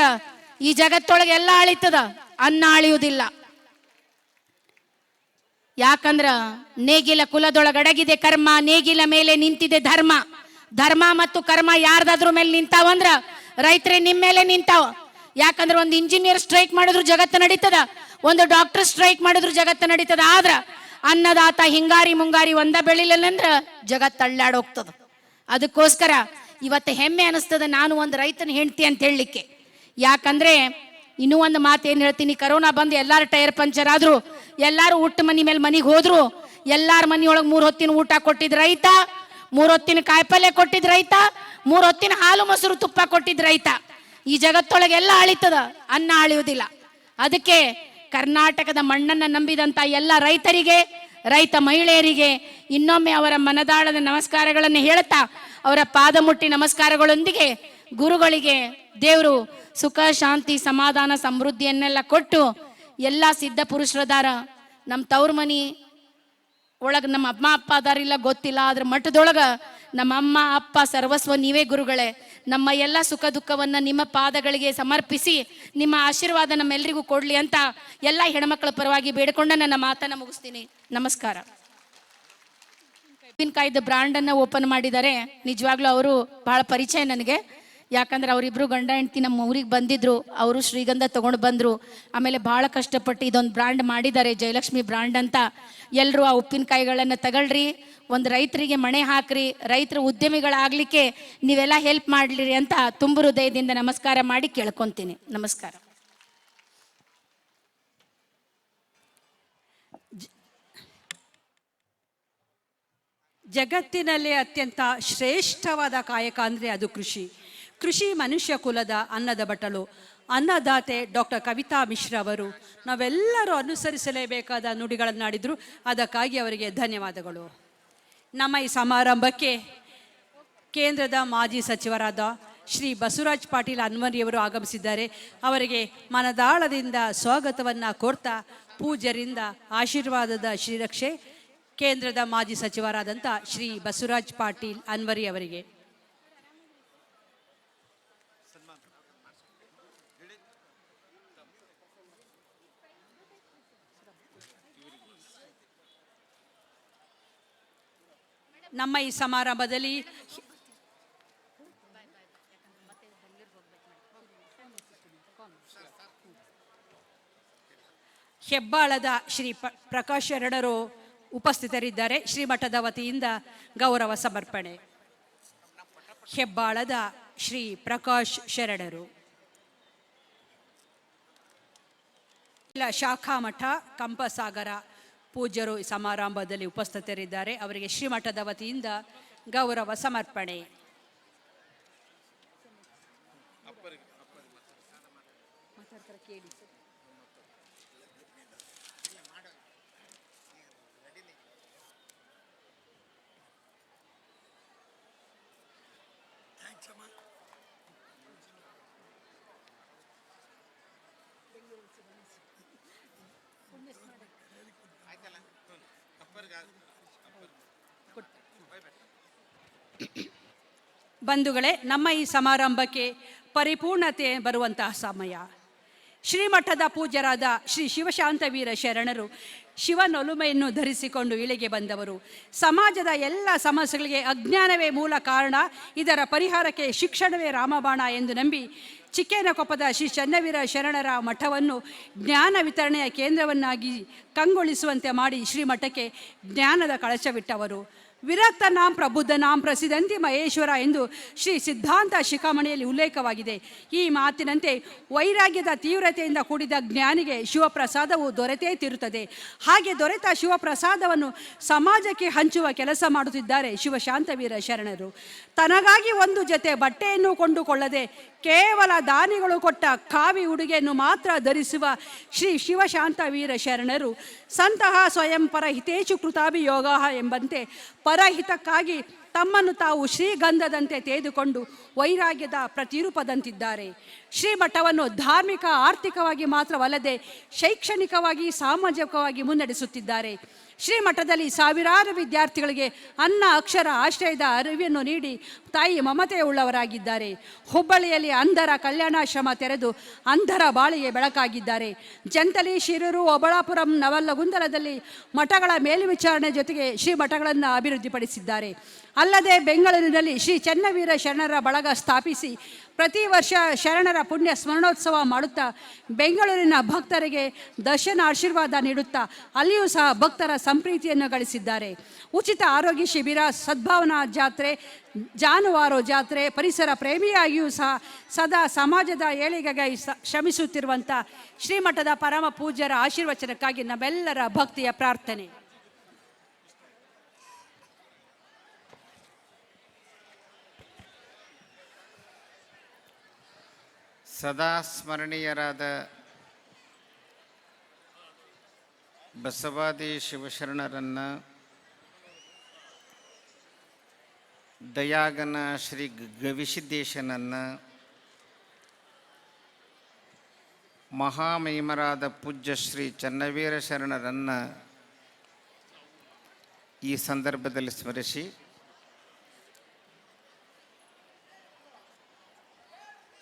ಈ ಜಗತ್ತೊಳಗೆ ಎಲ್ಲ ಅಳಿತದ, ಅನ್ನ ಅಳಿಯುವುದಿಲ್ಲ. ಯಾಕಂದ್ರ ನೇಗಿಲ ಕುಲದೊಳಗಡಗಿದೆ ಕರ್ಮ, ನೇಗಿಲ ಮೇಲೆ ನಿಂತಿದೆ ಧರ್ಮ. ಧರ್ಮ ಮತ್ತು ಕರ್ಮ ಯಾರ್ದಾದ್ರ ಮೇಲೆ ನಿಂತಾವಂದ್ರ ರೈತರೇ ನಿಮ್ಮ ಮೇಲೆ ನಿಂತಾವ. ಯಾಕಂದ್ರೆ ಒಂದು ಇಂಜಿನಿಯರ್ ಸ್ಟ್ರೈಕ್ ಮಾಡಿದ್ರು ಜಗತ್ತು ನಡೀತದ, ಒಂದು ಡಾಕ್ಟರ್ ಸ್ಟ್ರೈಕ್ ಮಾಡಿದ್ರು ಜಗತ್ತು ನಡೀತದ. ಆದ್ರ ಅನ್ನದಾತ ಹಿಂಗಾರಿ ಮುಂಗಾರಿ ಒಂದ ಬೆಳಿಲಿಲ್ಲಂದ್ರ ಜಗತ್ತು ಅಳ್ಳಾಡೋಗ್ತದ. ಅದಕ್ಕೋಸ್ಕರ ಇವತ್ತು ಹೆಮ್ಮೆ ಅನಿಸ್ತದ ನಾನು ಒಂದು ರೈತನ ಹೆಂಡತಿ ಅಂತ ಹೇಳಲಿಕ್ಕೆ. ಯಾಕಂದ್ರೆ ಇನ್ನೂ ಒಂದು ಮಾತು ಏನು ಹೇಳ್ತೀನಿ, ಕರೋನಾ ಬಂದು ಎಲ್ಲಾರು ಟೈರ್ ಪಂಚರ್ ಆದ್ರು, ಎಲ್ಲಾರು ಊಟ ಮನಿ ಮೇಲೆ ಮನಿಗೆ ಹೋದ್ರು, ಎಲ್ಲಾರ ಮನಿಯೊಳಗೆ 3 ಹೊತ್ತಿನ ಊಟ ಕೊಟ್ಟಿದ್ ರೈತ, 3 ಹೊತ್ತಿನ ಕಾಯಿಪಲ್ಯ ಕೊಟ್ಟಿದ್ ರೈತ, 3 ಹೊತ್ತಿನ ಹಾಲು ಮೊಸರು ತುಪ್ಪ ಕೊಟ್ಟಿದ್ ರೈತ. ಈ ಜಗತ್ತೊಳಗೆ ಎಲ್ಲ ಅಳಿತದ, ಅನ್ನ ಅಳಿಯುವುದಿಲ್ಲ. ಅದಕ್ಕೆ ಕರ್ನಾಟಕದ ಮಣ್ಣನ್ನ ನಂಬಿದಂತ ಎಲ್ಲ ರೈತರಿಗೆ, ರೈತ ಮಹಿಳೆಯರಿಗೆ ಇನ್ನೊಮ್ಮೆ ಅವರ ಮನದಾಳದ ನಮಸ್ಕಾರಗಳನ್ನು ಹೇಳುತ್ತಾ, ಅವರ ಪಾದ ಮುಟ್ಟಿ ನಮಸ್ಕಾರಗಳೊಂದಿಗೆ ಗುರುಗಳಿಗೆ ದೇವರು ಸುಖ ಶಾಂತಿ ಸಮಾಧಾನ ಸಮೃದ್ಧಿಯನ್ನೆಲ್ಲ ಕೊಟ್ಟು, ಎಲ್ಲ ಸಿದ್ಧ ಪುರುಷರದಾರ. ನಮ್ಮ ತವ್ರ ಮನಿ ಒಳಗೆ ನಮ್ಮ ಅಮ್ಮ ಅಪ್ಪ ಅದಾರಿಲ್ಲ ಗೊತ್ತಿಲ್ಲ, ಆದ್ರೆ ಮಠದೊಳಗ ನಮ್ಮ ಅಮ್ಮ ಅಪ್ಪ ಸರ್ವಸ್ವ ನೀವೇ ಗುರುಗಳೇ. ನಮ್ಮ ಎಲ್ಲ ಸುಖ ದುಃಖವನ್ನ ನಿಮ್ಮ ಪಾದಗಳಿಗೆ ಸಮರ್ಪಿಸಿ ನಿಮ್ಮ ಆಶೀರ್ವಾದ ನಮ್ಮೆಲ್ಲರಿಗೂ ಕೊಡ್ಲಿ ಅಂತ ಎಲ್ಲ ಹೆಣ್ಮಕ್ಳ ಪರವಾಗಿ ಬೇಡಿಕೊಂಡ ನನ್ನ ಮಾತನ್ನ ಮುಗಿಸ್ತೀನಿ. ನಮಸ್ಕಾರ. ಉಪ್ಪಿನಕಾಯ್ದು ಬ್ರಾಂಡನ್ನು ಓಪನ್ ಮಾಡಿದ್ದಾರೆ. ನಿಜವಾಗ್ಲೂ ಅವರು ಬಹಳ ಪರಿಚಯ ನನಗೆ, ಯಾಕಂದ್ರೆ ಅವರಿಬ್ರು ಗಂಡ ಹೆಂಡತಿ ನಮ್ಮ ಊರಿಗೆ ಬಂದಿದ್ರು. ಅವರು ಶ್ರೀಗಂಧ ತಗೊಂಡು ಬಂದರು. ಆಮೇಲೆ ಭಾಳ ಕಷ್ಟಪಟ್ಟು ಇದೊಂದು ಬ್ರಾಂಡ್ ಮಾಡಿದ್ದಾರೆ, ಜಯಲಕ್ಷ್ಮಿ ಬ್ರಾಂಡ್ ಅಂತ. ಎಲ್ಲರೂ ಆ ಉಪ್ಪಿನಕಾಯಿಗಳನ್ನು ತಗೊಳ್ರಿ, ಒಂದು ರೈತರಿಗೆ ಮಣೆ ಹಾಕ್ರಿ, ರೈತರ ಉದ್ಯಮಿಗಳಾಗಲಿಕ್ಕೆ ನೀವೆಲ್ಲ ಹೆಲ್ಪ್ ಮಾಡಲಿರಿ ಅಂತ ತುಂಬ ಹೃದಯದಿಂದ ನಮಸ್ಕಾರ ಮಾಡಿ ಕೇಳ್ಕೊತೀನಿ. ನಮಸ್ಕಾರ.
ಜಗತ್ತಿನಲ್ಲಿ ಅತ್ಯಂತ ಶ್ರೇಷ್ಠವಾದ ಕಾಯಕ ಅಂದರೆ ಅದು ಕೃಷಿ. ಕೃಷಿ ಮನುಷ್ಯ ಕುಲದ ಅನ್ನದ ಬಟ್ಟಲು. ಅನ್ನದಾತೆ ಡಾಕ್ಟರ್ ಕವಿತಾ ಮಿಶ್ರಾ ಅವರು ನಾವೆಲ್ಲರೂ ಅನುಸರಿಸಲೇಬೇಕಾದ ನುಡಿಗಳನ್ನಾಡಿದರು. ಅದಕ್ಕಾಗಿ ಅವರಿಗೆ ಧನ್ಯವಾದಗಳು. ನಮ್ಮ ಈ ಸಮಾರಂಭಕ್ಕೆ ಕೇಂದ್ರದ ಮಾಜಿ ಸಚಿವರಾದ ಶ್ರೀ ಬಸವರಾಜ್ ಪಾಟೀಲ್ ಅನ್ವರಿಯವರು ಆಗಮಿಸಿದ್ದಾರೆ. ಅವರಿಗೆ ಮನದಾಳದಿಂದ ಸ್ವಾಗತವನ್ನು ಕೋರ್ತಾ ಪೂಜ್ಯರಿಂದ ಆಶೀರ್ವಾದದ ಶ್ರೀರಕ್ಷೆ ಕೇಂದ್ರದ ಮಾಜಿ ಸಚಿವರಾದಂಥ ಶ್ರೀ ಬಸವರಾಜ್ ಪಾಟೀಲ್ ಅನ್ವರಿ ಅವರಿಗೆ. ನಮ್ಮ ಈ ಸಮಾರಂಭದಲ್ಲಿ ಹೆಬ್ಬಾಳದ ಶ್ರೀ ಪ್ರಕಾಶ್ ಶರಣರು ಉಪಸ್ಥಿತರಿದ್ದಾರೆ. ಶ್ರೀಮಠದ ವತಿಯಿಂದ ಗೌರವ ಸಮರ್ಪಣೆ. ಹೆಬ್ಬಾಳದ ಶ್ರೀ ಪ್ರಕಾಶ್ ಶರಣರು. ಶಾಖಾ ಮಠ ಕಂಪಸಾಗರ ಪೂಜ್ಯರು ಈ ಸಮಾರಂಭದಲ್ಲಿ ಉಪಸ್ಥಿತರಿದ್ದಾರೆ. ಅವರಿಗೆ ಶ್ರೀಮಠದ ವತಿಯಿಂದ ಗೌರವ ಸಮರ್ಪಣೆ. ಬಂಧುಗಳೇ, ನಮ್ಮ ಈ ಸಮಾರಂಭಕ್ಕೆ ಪರಿಪೂರ್ಣತೆ ಬರುವಂತಹ ಸಮಯ. ಶ್ರೀಮಠದ ಪೂಜ್ಯರಾದ ಶ್ರೀ ಶಿವಶಾಂತವೀರ ಶರಣರು ಶಿವನೊಲುಮೆಯನ್ನು ಧರಿಸಿಕೊಂಡು ಇಳಿಗೆ ಬಂದವರು. ಸಮಾಜದ ಎಲ್ಲ ಸಮಸ್ಯೆಗಳಿಗೆ ಅಜ್ಞಾನವೇ ಮೂಲ ಕಾರಣ, ಇದರ ಪರಿಹಾರಕ್ಕೆ ಶಿಕ್ಷಣವೇ ರಾಮಬಾಣ ಎಂದು ನಂಬಿ ಚಿಕ್ಕೇನಕೊಪ್ಪದ ಶ್ರೀ ಚನ್ನವೀರ ಶರಣರ ಮಠವನ್ನು ಜ್ಞಾನ ವಿತರಣೆಯ ಕೇಂದ್ರವನ್ನಾಗಿ ಕಂಗೊಳಿಸುವಂತೆ ಮಾಡಿ ಶ್ರೀಮಠಕ್ಕೆ ಜ್ಞಾನದ ಕಳಶವಿಟ್ಟವರು. ವಿರಕ್ತನಾಂ ಪ್ರಬುದ್ಧನಾಂ ಪ್ರಸಿದ್ಧಂತಿ ಮಹೇಶ್ವರ ಎಂದು ಶ್ರೀ ಸಿದ್ಧಾಂತ ಶಿಖಾಮಣಿಯಲ್ಲಿ ಉಲ್ಲೇಖವಾಗಿದೆ. ಈ ಮಾತಿನಂತೆ ವೈರಾಗ್ಯದ ತೀವ್ರತೆಯಿಂದ ಕೂಡಿದ ಜ್ಞಾನಿಗೆ ಶಿವಪ್ರಸಾದವು ದೊರೆತೇ ತೀರುತ್ತದೆ. ಹಾಗೆ ದೊರೆತ ಶಿವಪ್ರಸಾದವನ್ನು ಸಮಾಜಕ್ಕೆ ಹಂಚುವ ಕೆಲಸ ಮಾಡುತ್ತಿದ್ದಾರೆ ಶಿವಶಾಂತವೀರ ಶರಣರು. ತನಗಾಗಿ ಒಂದು ಜೊತೆ ಬಟ್ಟೆಯನ್ನು ಕೊಂಡುಕೊಳ್ಳದೆ ಕೇವಲ ದಾನಿಗಳು ಕೊಟ್ಟ ಕಾವಿ ಉಡುಗೆಯನ್ನು ಮಾತ್ರ ಧರಿಸುವ ಶ್ರೀ ಶಿವಶಾಂತವೀರ ಶರಣರು ಸಂತಹ ಸ್ವಯಂ ಪರಹಿತೇಶು ಕೃತಾಭಿಯೋಗ ಎಂಬಂತೆ ಪರಹಿತಕ್ಕಾಗಿ ತಮ್ಮನ್ನು ತಾವು ಶ್ರೀಗಂಧದಂತೆ ತೆಗೆದುಕೊಂಡು ವೈರಾಗ್ಯದ ಪ್ರತಿರೂಪದಂತಿದ್ದಾರೆ. ಶ್ರೀಮಠವನ್ನು ಧಾರ್ಮಿಕ ಆರ್ಥಿಕವಾಗಿ ಮಾತ್ರವಲ್ಲದೆ ಶೈಕ್ಷಣಿಕವಾಗಿ ಸಾಮಾಜಿಕವಾಗಿ ಮುನ್ನಡೆಸುತ್ತಿದ್ದಾರೆ. ಶ್ರೀಮಠದಲ್ಲಿ ಸಾವಿರಾರು ವಿದ್ಯಾರ್ಥಿಗಳಿಗೆ ಅನ್ನ ಅಕ್ಷರ ಆಶ್ರಯದ ಅರಿವನ್ನು ನೀಡಿ ತಾಯಿ ಮಮತೆಯುಳ್ಳವರಾಗಿದ್ದಾರೆ. ಹುಬ್ಬಳ್ಳಿಯಲ್ಲಿ ಅಂಧರ ಕಲ್ಯಾಣಾಶ್ರಮ ತೆರೆದು ಅಂಧರ ಬಾಳಿಗೆ ಬೆಳಕಾಗಿದ್ದಾರೆ. ಜಂತಲಿ, ಶಿರೂರು, ಒಬಳಾಪುರಂ, ನವಲಗುಂದಲದಲ್ಲಿ ಮಠಗಳ ಮೇಲ್ವಿಚಾರಣೆ ಜೊತೆಗೆ ಶ್ರೀಮಠಗಳನ್ನು ಅಭಿವೃದ್ಧಿ ಅಭಿವೃದ್ಧಿಪಡಿಸಿದ್ದಾರೆ. ಅಲ್ಲದೆ ಬೆಂಗಳೂರಿನಲ್ಲಿ ಶ್ರೀ ಚೆನ್ನವೀರ ಶರಣರ ಬಳಗ ಸ್ಥಾಪಿಸಿ ಪ್ರತಿ ವರ್ಷ ಶರಣರ ಪುಣ್ಯ ಸ್ಮರಣೋತ್ಸವ ಮಾಡುತ್ತಾ ಬೆಂಗಳೂರಿನ ಭಕ್ತರಿಗೆ ದರ್ಶನ ಆಶೀರ್ವಾದ ನೀಡುತ್ತಾ ಅಲ್ಲಿಯೂ ಸಹ ಭಕ್ತರ ಸಂಪ್ರೀತಿಯನ್ನು ಗಳಿಸಿದ್ದಾರೆ. ಉಚಿತ ಆರೋಗ್ಯ ಶಿಬಿರ, ಸದ್ಭಾವನಾ ಜಾತ್ರೆ, ಜಾನುವಾರು ಜಾತ್ರೆ, ಪರಿಸರ ಪ್ರೇಮಿಯಾಗಿಯೂ ಸಹ ಸದಾ ಸಮಾಜದ ಏಳಿಗೆಗಾಗಿ ಶ್ರಮಿಸುತ್ತಿರುವಂಥ ಶ್ರೀಮಠದ ಪರಮ ಪೂಜ್ಯರ ಆಶೀರ್ವಚನಕ್ಕಾಗಿ ನಮ್ಮೆಲ್ಲರ ಭಕ್ತಿಯ ಪ್ರಾರ್ಥನೆ.
ಸದಾ ಸ್ಮರಣೀಯರಾದ ಬಸವಾದಿ ಶಿವಶರಣರನ್ನು, ದಯಾಗನ ಶ್ರೀ ಗವಿಸಿದ್ದೇಶನನ್ನು, ಮಹಾಮಹಿಮರಾದ ಪೂಜ್ಯ ಶ್ರೀ ಚೆನ್ನವೀರ ಶರಣರನ್ನು ಈ ಸಂದರ್ಭದಲ್ಲಿ ಸ್ಮರಿಸಿ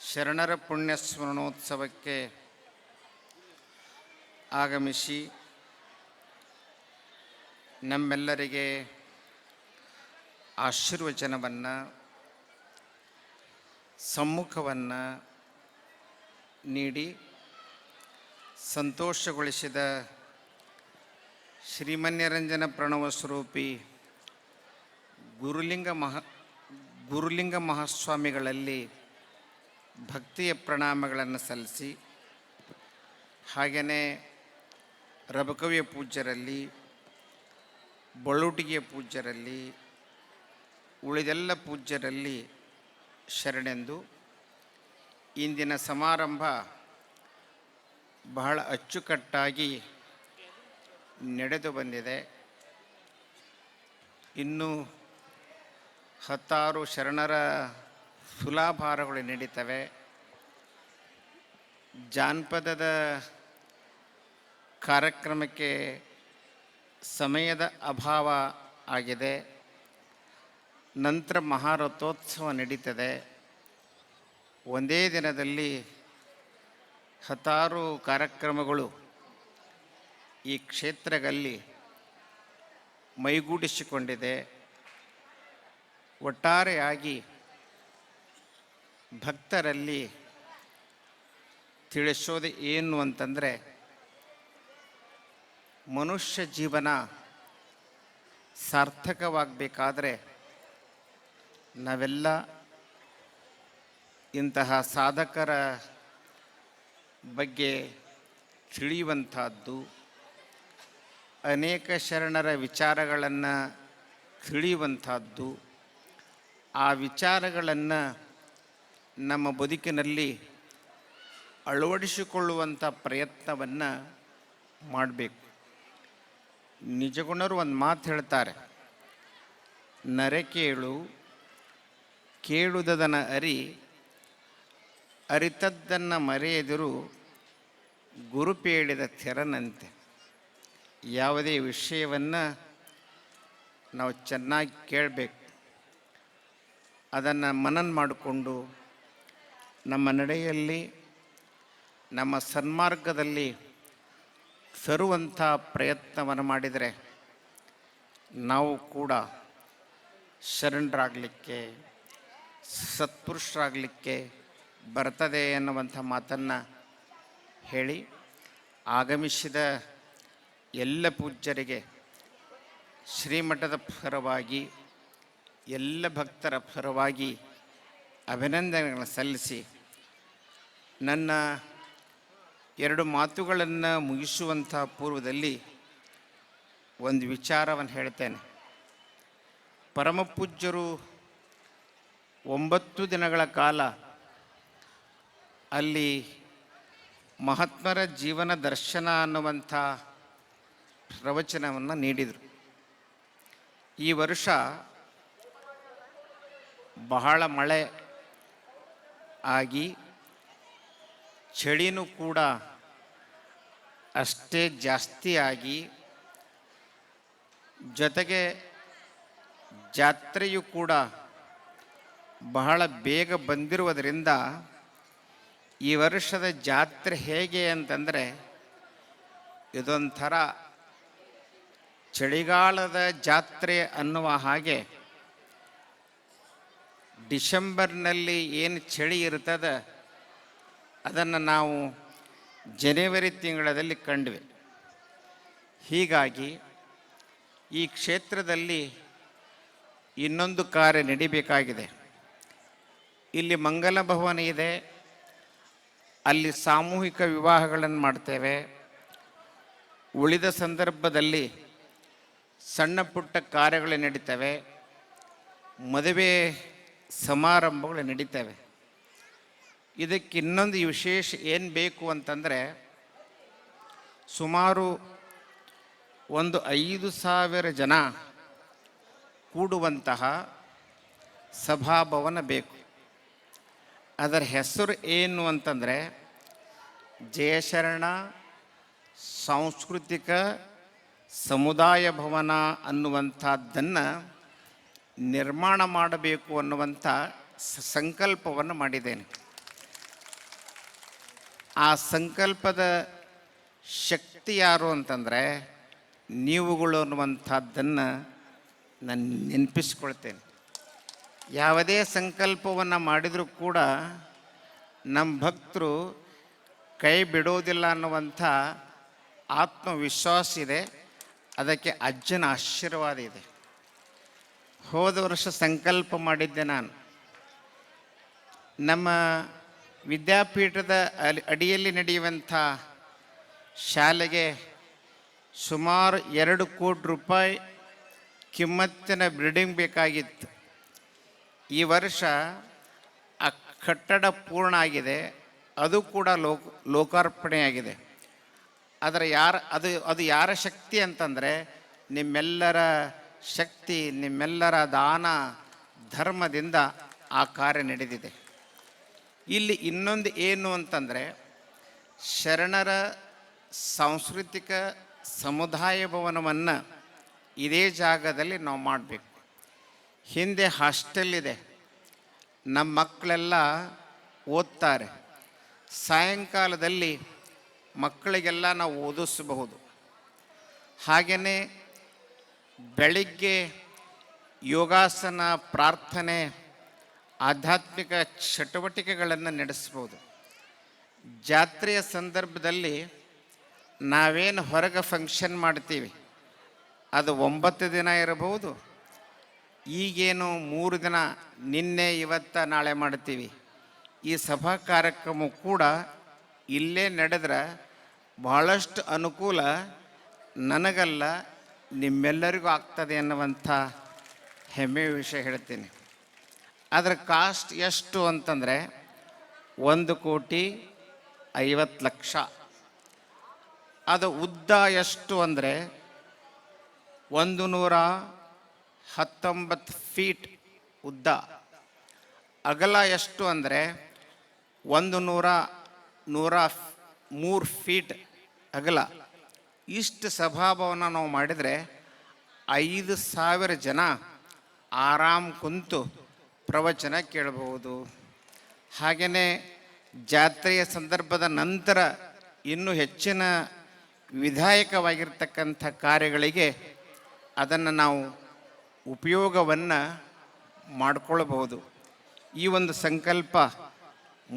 ಶರಣರ ಪುಣ್ಯ ಸ್ಮರಣೋತ್ಸವಕ್ಕೆ ಆಗಮಿಸಿ ನಮ್ಮೆಲ್ಲರಿಗೆ ಆಶೀರ್ವಚನವನ್ನು, ಸಮ್ಮುಖವನ್ನು ನೀಡಿ ಸಂತೋಷಗೊಳಿಸಿದ ಶ್ರೀಮನ್ಯರಂಜನ ಪ್ರಣವ ಸ್ವರೂಪಿ ಗುರುಲಿಂಗ ಮಹಾಸ್ವಾಮಿಗಳಲ್ಲಿ ಭಕ್ತಿಯ ಪ್ರಣಾಮಗಳನ್ನು ಸಲ್ಲಿಸಿ, ಹಾಗೆಯೇ ರಬಕವಿಯ ಪೂಜ್ಯರಲ್ಲಿ, ಬಳುಟಿಗೆಯ ಪೂಜ್ಯರಲ್ಲಿ, ಉಳಿದೆಲ್ಲ ಪೂಜ್ಯರಲ್ಲಿ ಶರಣೆಂದು ಇಂದಿನ ಸಮಾರಂಭ ಬಹಳ ಅಚ್ಚುಕಟ್ಟಾಗಿ ನಡೆದು ಬಂದಿದೆ. ಇನ್ನೂ 10 ಶರಣರ ತುಲಾಭಾರಗಳು ನಡೀತವೆ. ಜಾನಪದದ ಕಾರ್ಯಕ್ರಮಕ್ಕೆ ಸಮಯದ ಅಭಾವ ಆಗಿದೆ. ನಂತರ ಮಹಾರಥೋತ್ಸವ ನಡೀತದೆ. ಒಂದೇ ದಿನದಲ್ಲಿ 10 ಕಾರ್ಯಕ್ರಮಗಳು ಈ ಕ್ಷೇತ್ರದಲ್ಲಿ ಮೈಗೂಡಿಸಿಕೊಂಡಿದೆ. ಒಟ್ಟಾರೆಯಾಗಿ ಭಕ್ತರಲ್ಲಿ ತಿಳಿಸೋದು ಏನು ಅಂತಂದರೆ, ಮನುಷ್ಯ ಜೀವನ ಸಾರ್ಥಕವಾಗಬೇಕಾದ್ರೆ ನಾವೆಲ್ಲ ಇಂತಹ ಸಾಧಕರ ಬಗ್ಗೆ ತಿಳಿಯುವಂಥದ್ದು, ಅನೇಕ ಶರಣರ ವಿಚಾರಗಳನ್ನು ತಿಳಿಯುವಂಥದ್ದು, ಆ ವಿಚಾರಗಳನ್ನು ನಮ್ಮ ಬದುಕಿನಲ್ಲಿ ಅಳವಡಿಸಿಕೊಳ್ಳುವಂಥ ಪ್ರಯತ್ನವನ್ನು ಮಾಡಬೇಕು. ನಿಜಗುಣರು ಒಂದು ಮಾತು ಹೇಳ್ತಾರೆ, ನರೆ ಕೇಳು ಕೇಳುವುದನ್ನು ಅರಿತದ್ದನ್ನು ಮರೆಯದಿರು ಗುರುಪೇಳಿದ ತೆರನಂತೆ. ಯಾವುದೇ ವಿಷಯವನ್ನು ನಾವು ಚೆನ್ನಾಗಿ ಕೇಳಬೇಕು, ಅದನ್ನು ಮನನ ಮಾಡಿಕೊಂಡು ನಮ್ಮ ನಡೆಯಲ್ಲಿ, ನಮ್ಮ ಸನ್ಮಾರ್ಗದಲ್ಲಿ ತರುವಂಥ ಪ್ರಯತ್ನವನ್ನು ಮಾಡಿದರೆ ನಾವು ಕೂಡ ಶರಣರಾಗಲಿಕ್ಕೆ, ಸತ್ಪುರುಷರಾಗಲಿಕ್ಕೆ ಬರ್ತದೆ ಎನ್ನುವಂಥ ಮಾತನ್ನು ಹೇಳಿ, ಆಗಮಿಸಿದ ಎಲ್ಲ ಪೂಜ್ಯರಿಗೆ ಶ್ರೀಮಠದ ಪರವಾಗಿ, ಎಲ್ಲ ಭಕ್ತರ ಪರವಾಗಿ ಅಭಿನಂದನೆಗಳನ್ನು ಸಲ್ಲಿಸಿ, ನನ್ನ 2 ಮಾತುಗಳನ್ನು ಮುಗಿಸುವಂಥ ಪೂರ್ವದಲ್ಲಿ ಒಂದು ವಿಚಾರವನ್ನು ಹೇಳ್ತೇನೆ. ಪರಮಪೂಜ್ಯರು 9 ದಿನಗಳ ಕಾಲ ಅಲ್ಲಿ ಮಹಾತ್ಮರ ಜೀವನ ದರ್ಶನ ಅನ್ನುವಂಥ ಪ್ರವಚನವನ್ನು ನೀಡಿದರು. ಈ ವರ್ಷ ಬಹಳ ಮಳೆ ಆಗಿ ಚಳಿನೂ ಕೂಡ ಅಷ್ಟೇ ಜಾಸ್ತಿ ಆಗಿ, ಜೊತೆಗೆ ಜಾತ್ರೆಯು ಕೂಡ ಬಹಳ ಬೇಗ ಬಂದಿರುವುದರಿಂದ ಈ ವರ್ಷದ ಜಾತ್ರೆ ಹೇಗೆ ಅಂತಂದರೆ, ಇದೊಂಥರ ಚಳಿಗಾಲದ ಜಾತ್ರೆ ಅನ್ನುವ ಹಾಗೆ ಡಿಸೆಂಬರ್ನಲ್ಲಿ ಏನು ಚಳಿ ಇರ್ತದೆ ಅದನ್ನು ನಾವು ಜನವರಿ ತಿಂಗಳಲ್ಲಿ ಕಂಡ್ವಿ. ಹೀಗಾಗಿ ಈ ಕ್ಷೇತ್ರದಲ್ಲಿ ಇನ್ನೊಂದು ಕಾರ್ಯ ನಡಿಬೇಕಾಗಿದೆ. ಇಲ್ಲಿ ಮಂಗಲ ಭವನ ಇದೆ, ಅಲ್ಲಿ ಸಾಮೂಹಿಕ ವಿವಾಹಗಳನ್ನು ಮಾಡ್ತೇವೆ. ಉಳಿದ ಸಂದರ್ಭದಲ್ಲಿ ಸಣ್ಣ ಪುಟ್ಟ ಕಾರ್ಯಗಳು ನಡೀತವೆ, ಮದುವೆ ಸಮಾರಂಭಗಳು ನಡೀತವೆ. ಇದಕ್ಕೆ ಇನ್ನೊಂದು ವಿಶೇಷ ಏನು ಬೇಕು ಅಂತಂದರೆ, ಸುಮಾರು ಒಂದು 5,000 ಜನ ಕೂಡುವಂತಹ ಸಭಾಭವನ ಬೇಕು. ಅದರ ಹೆಸರು ಏನು ಅಂತಂದರೆ ಜಯಶರಣ ಸಾಂಸ್ಕೃತಿಕ ಸಮುದಾಯ ಭವನ ಅನ್ನುವಂಥದ್ದನ್ನು ನಿರ್ಮಾಣ ಮಾಡಬೇಕು ಅನ್ನುವಂಥ ಸಂಕಲ್ಪವನ್ನು ಮಾಡಿದ್ದೇನೆ. ಆ ಸಂಕಲ್ಪದ ಶಕ್ತಿ ಯಾರು ಅಂತಂದರೆ ನೀವುಗಳು ಅನ್ನುವಂಥದ್ದನ್ನು ನಾನು ನೆನಪಿಸ್ಕೊಳ್ತೇನೆ. ಯಾವುದೇ ಸಂಕಲ್ಪವನ್ನು ಮಾಡಿದರೂ ಕೂಡ ನಮ್ಮ ಭಕ್ತರು ಕೈ ಬಿಡೋದಿಲ್ಲ ಅನ್ನುವಂಥ ಆತ್ಮವಿಶ್ವಾಸ ಇದೆ. ಅದಕ್ಕೆ ಅಜ್ಜನ ಆಶೀರ್ವಾದ ಇದೆ. ಹೋದ ವರ್ಷ ಸಂಕಲ್ಪ ಮಾಡಿದ್ದೆ ನಾನು. ನಮ್ಮ ವಿದ್ಯಾಪೀಠದ ಅಡಿಯಲ್ಲಿ ನಡೆಯುವಂಥ ಶಾಲೆಗೆ ಸುಮಾರು 2 ಕೋಟಿ ರೂಪಾಯಿ ಕಿಮ್ಮತ್ತಿನ ಬಿಲ್ಡಿಂಗ್ ಬೇಕಾಗಿತ್ತು. ಈ ವರ್ಷ ಆ ಕಟ್ಟಡ ಪೂರ್ಣ ಆಗಿದೆ, ಅದು ಕೂಡ ಲೋಕಾರ್ಪಣೆಯಾಗಿದೆ. ಅದರ ಅದು ಯಾರ ಶಕ್ತಿ ಅಂತಂದರೆ ನಿಮ್ಮೆಲ್ಲರ ಶಕ್ತಿ, ನಿಮ್ಮೆಲ್ಲರ ದಾನ ಧರ್ಮದಿಂದ ಆ ಕಾರ್ಯ ನಡೆದಿದೆ. ಇಲ್ಲಿ ಇನ್ನೊಂದು ಏನು ಅಂತಂದರೆ, ಶರಣರ ಸಾಂಸ್ಕೃತಿಕ ಸಮುದಾಯ ಭವನವನ್ನು ಇದೇ ಜಾಗದಲ್ಲಿ ನಾವು ಮಾಡಬೇಕು. ಹಿಂದೆ ಹಾಸ್ಟೆಲ್ ಇದೆ, ನಮ್ಮ ಮಕ್ಕಳೆಲ್ಲ ಓದ್ತಾರೆ. ಸಾಯಂಕಾಲದಲ್ಲಿ ಮಕ್ಕಳಿಗೆಲ್ಲ ನಾವು ಓದಿಸಬಹುದು. ಹಾಗೆಯೇ ಬೆಳಿಗ್ಗೆ ಯೋಗಾಸನ, ಪ್ರಾರ್ಥನೆ, ಆಧ್ಯಾತ್ಮಿಕ ಚಟುವಟಿಕೆಗಳನ್ನು ನಡೆಸ್ಬೋದು. ಜಾತ್ರೆಯ ಸಂದರ್ಭದಲ್ಲಿ ನಾವೇನು ಹೊರಗೆ ಫಂಕ್ಷನ್ ಮಾಡ್ತೀವಿ ಅದು 9 ದಿನ ಇರಬಹುದು. ಈಗೇನು 3 ದಿನ, ನಿನ್ನೆ ಇವತ್ತು ನಾಳೆ ಮಾಡ್ತೀವಿ. ಈ ಸಭಾ ಕಾರ್ಯಕ್ರಮ ಕೂಡ ಇಲ್ಲೇ ನಡೆದ್ರೆ ಬಹಳಷ್ಟು ಅನುಕೂಲ ನನಗಲ್ಲ ನಿಮ್ಮೆಲ್ಲರಿಗೂ ಆಗ್ತದೆ ಅನ್ನುವಂಥ ಹೆಮ್ಮೆಯ ವಿಷಯ ಹೇಳ್ತೀನಿ. ಅದರ ಕಾಸ್ಟ್ ಎಷ್ಟು ಅಂತಂದರೆ 1,50,00,000. ಅದು ಉದ್ದ ಎಷ್ಟು ಅಂದರೆ 119 ಫೀಟ್ ಉದ್ದ. ಅಗಲ ಎಷ್ಟು ಅಂದರೆ 103 ಫೀಟ್ ಅಗಲ. ಇಷ್ಟು ಸಭಾಭವನ ನಾವು ಮಾಡಿದರೆ 5,000 ಜನ ಆರಾಮ್ ಕುಂತು ಪ್ರವಚನ ಕೇಳಬಹುದು. ಹಾಗೆಯೇ ಜಾತ್ರೆಯ ಸಂದರ್ಭದ ನಂತರ ಇನ್ನೂ ಹೆಚ್ಚಿನ ವಿಧಾಯಕವಾಗಿರ್ತಕ್ಕಂಥ ಕಾರ್ಯಗಳಿಗೆ ಅದನ್ನು ನಾವು ಉಪಯೋಗವನ್ನು ಮಾಡಿಕೊಳ್ಳಬಹುದು. ಈ ಒಂದು ಸಂಕಲ್ಪ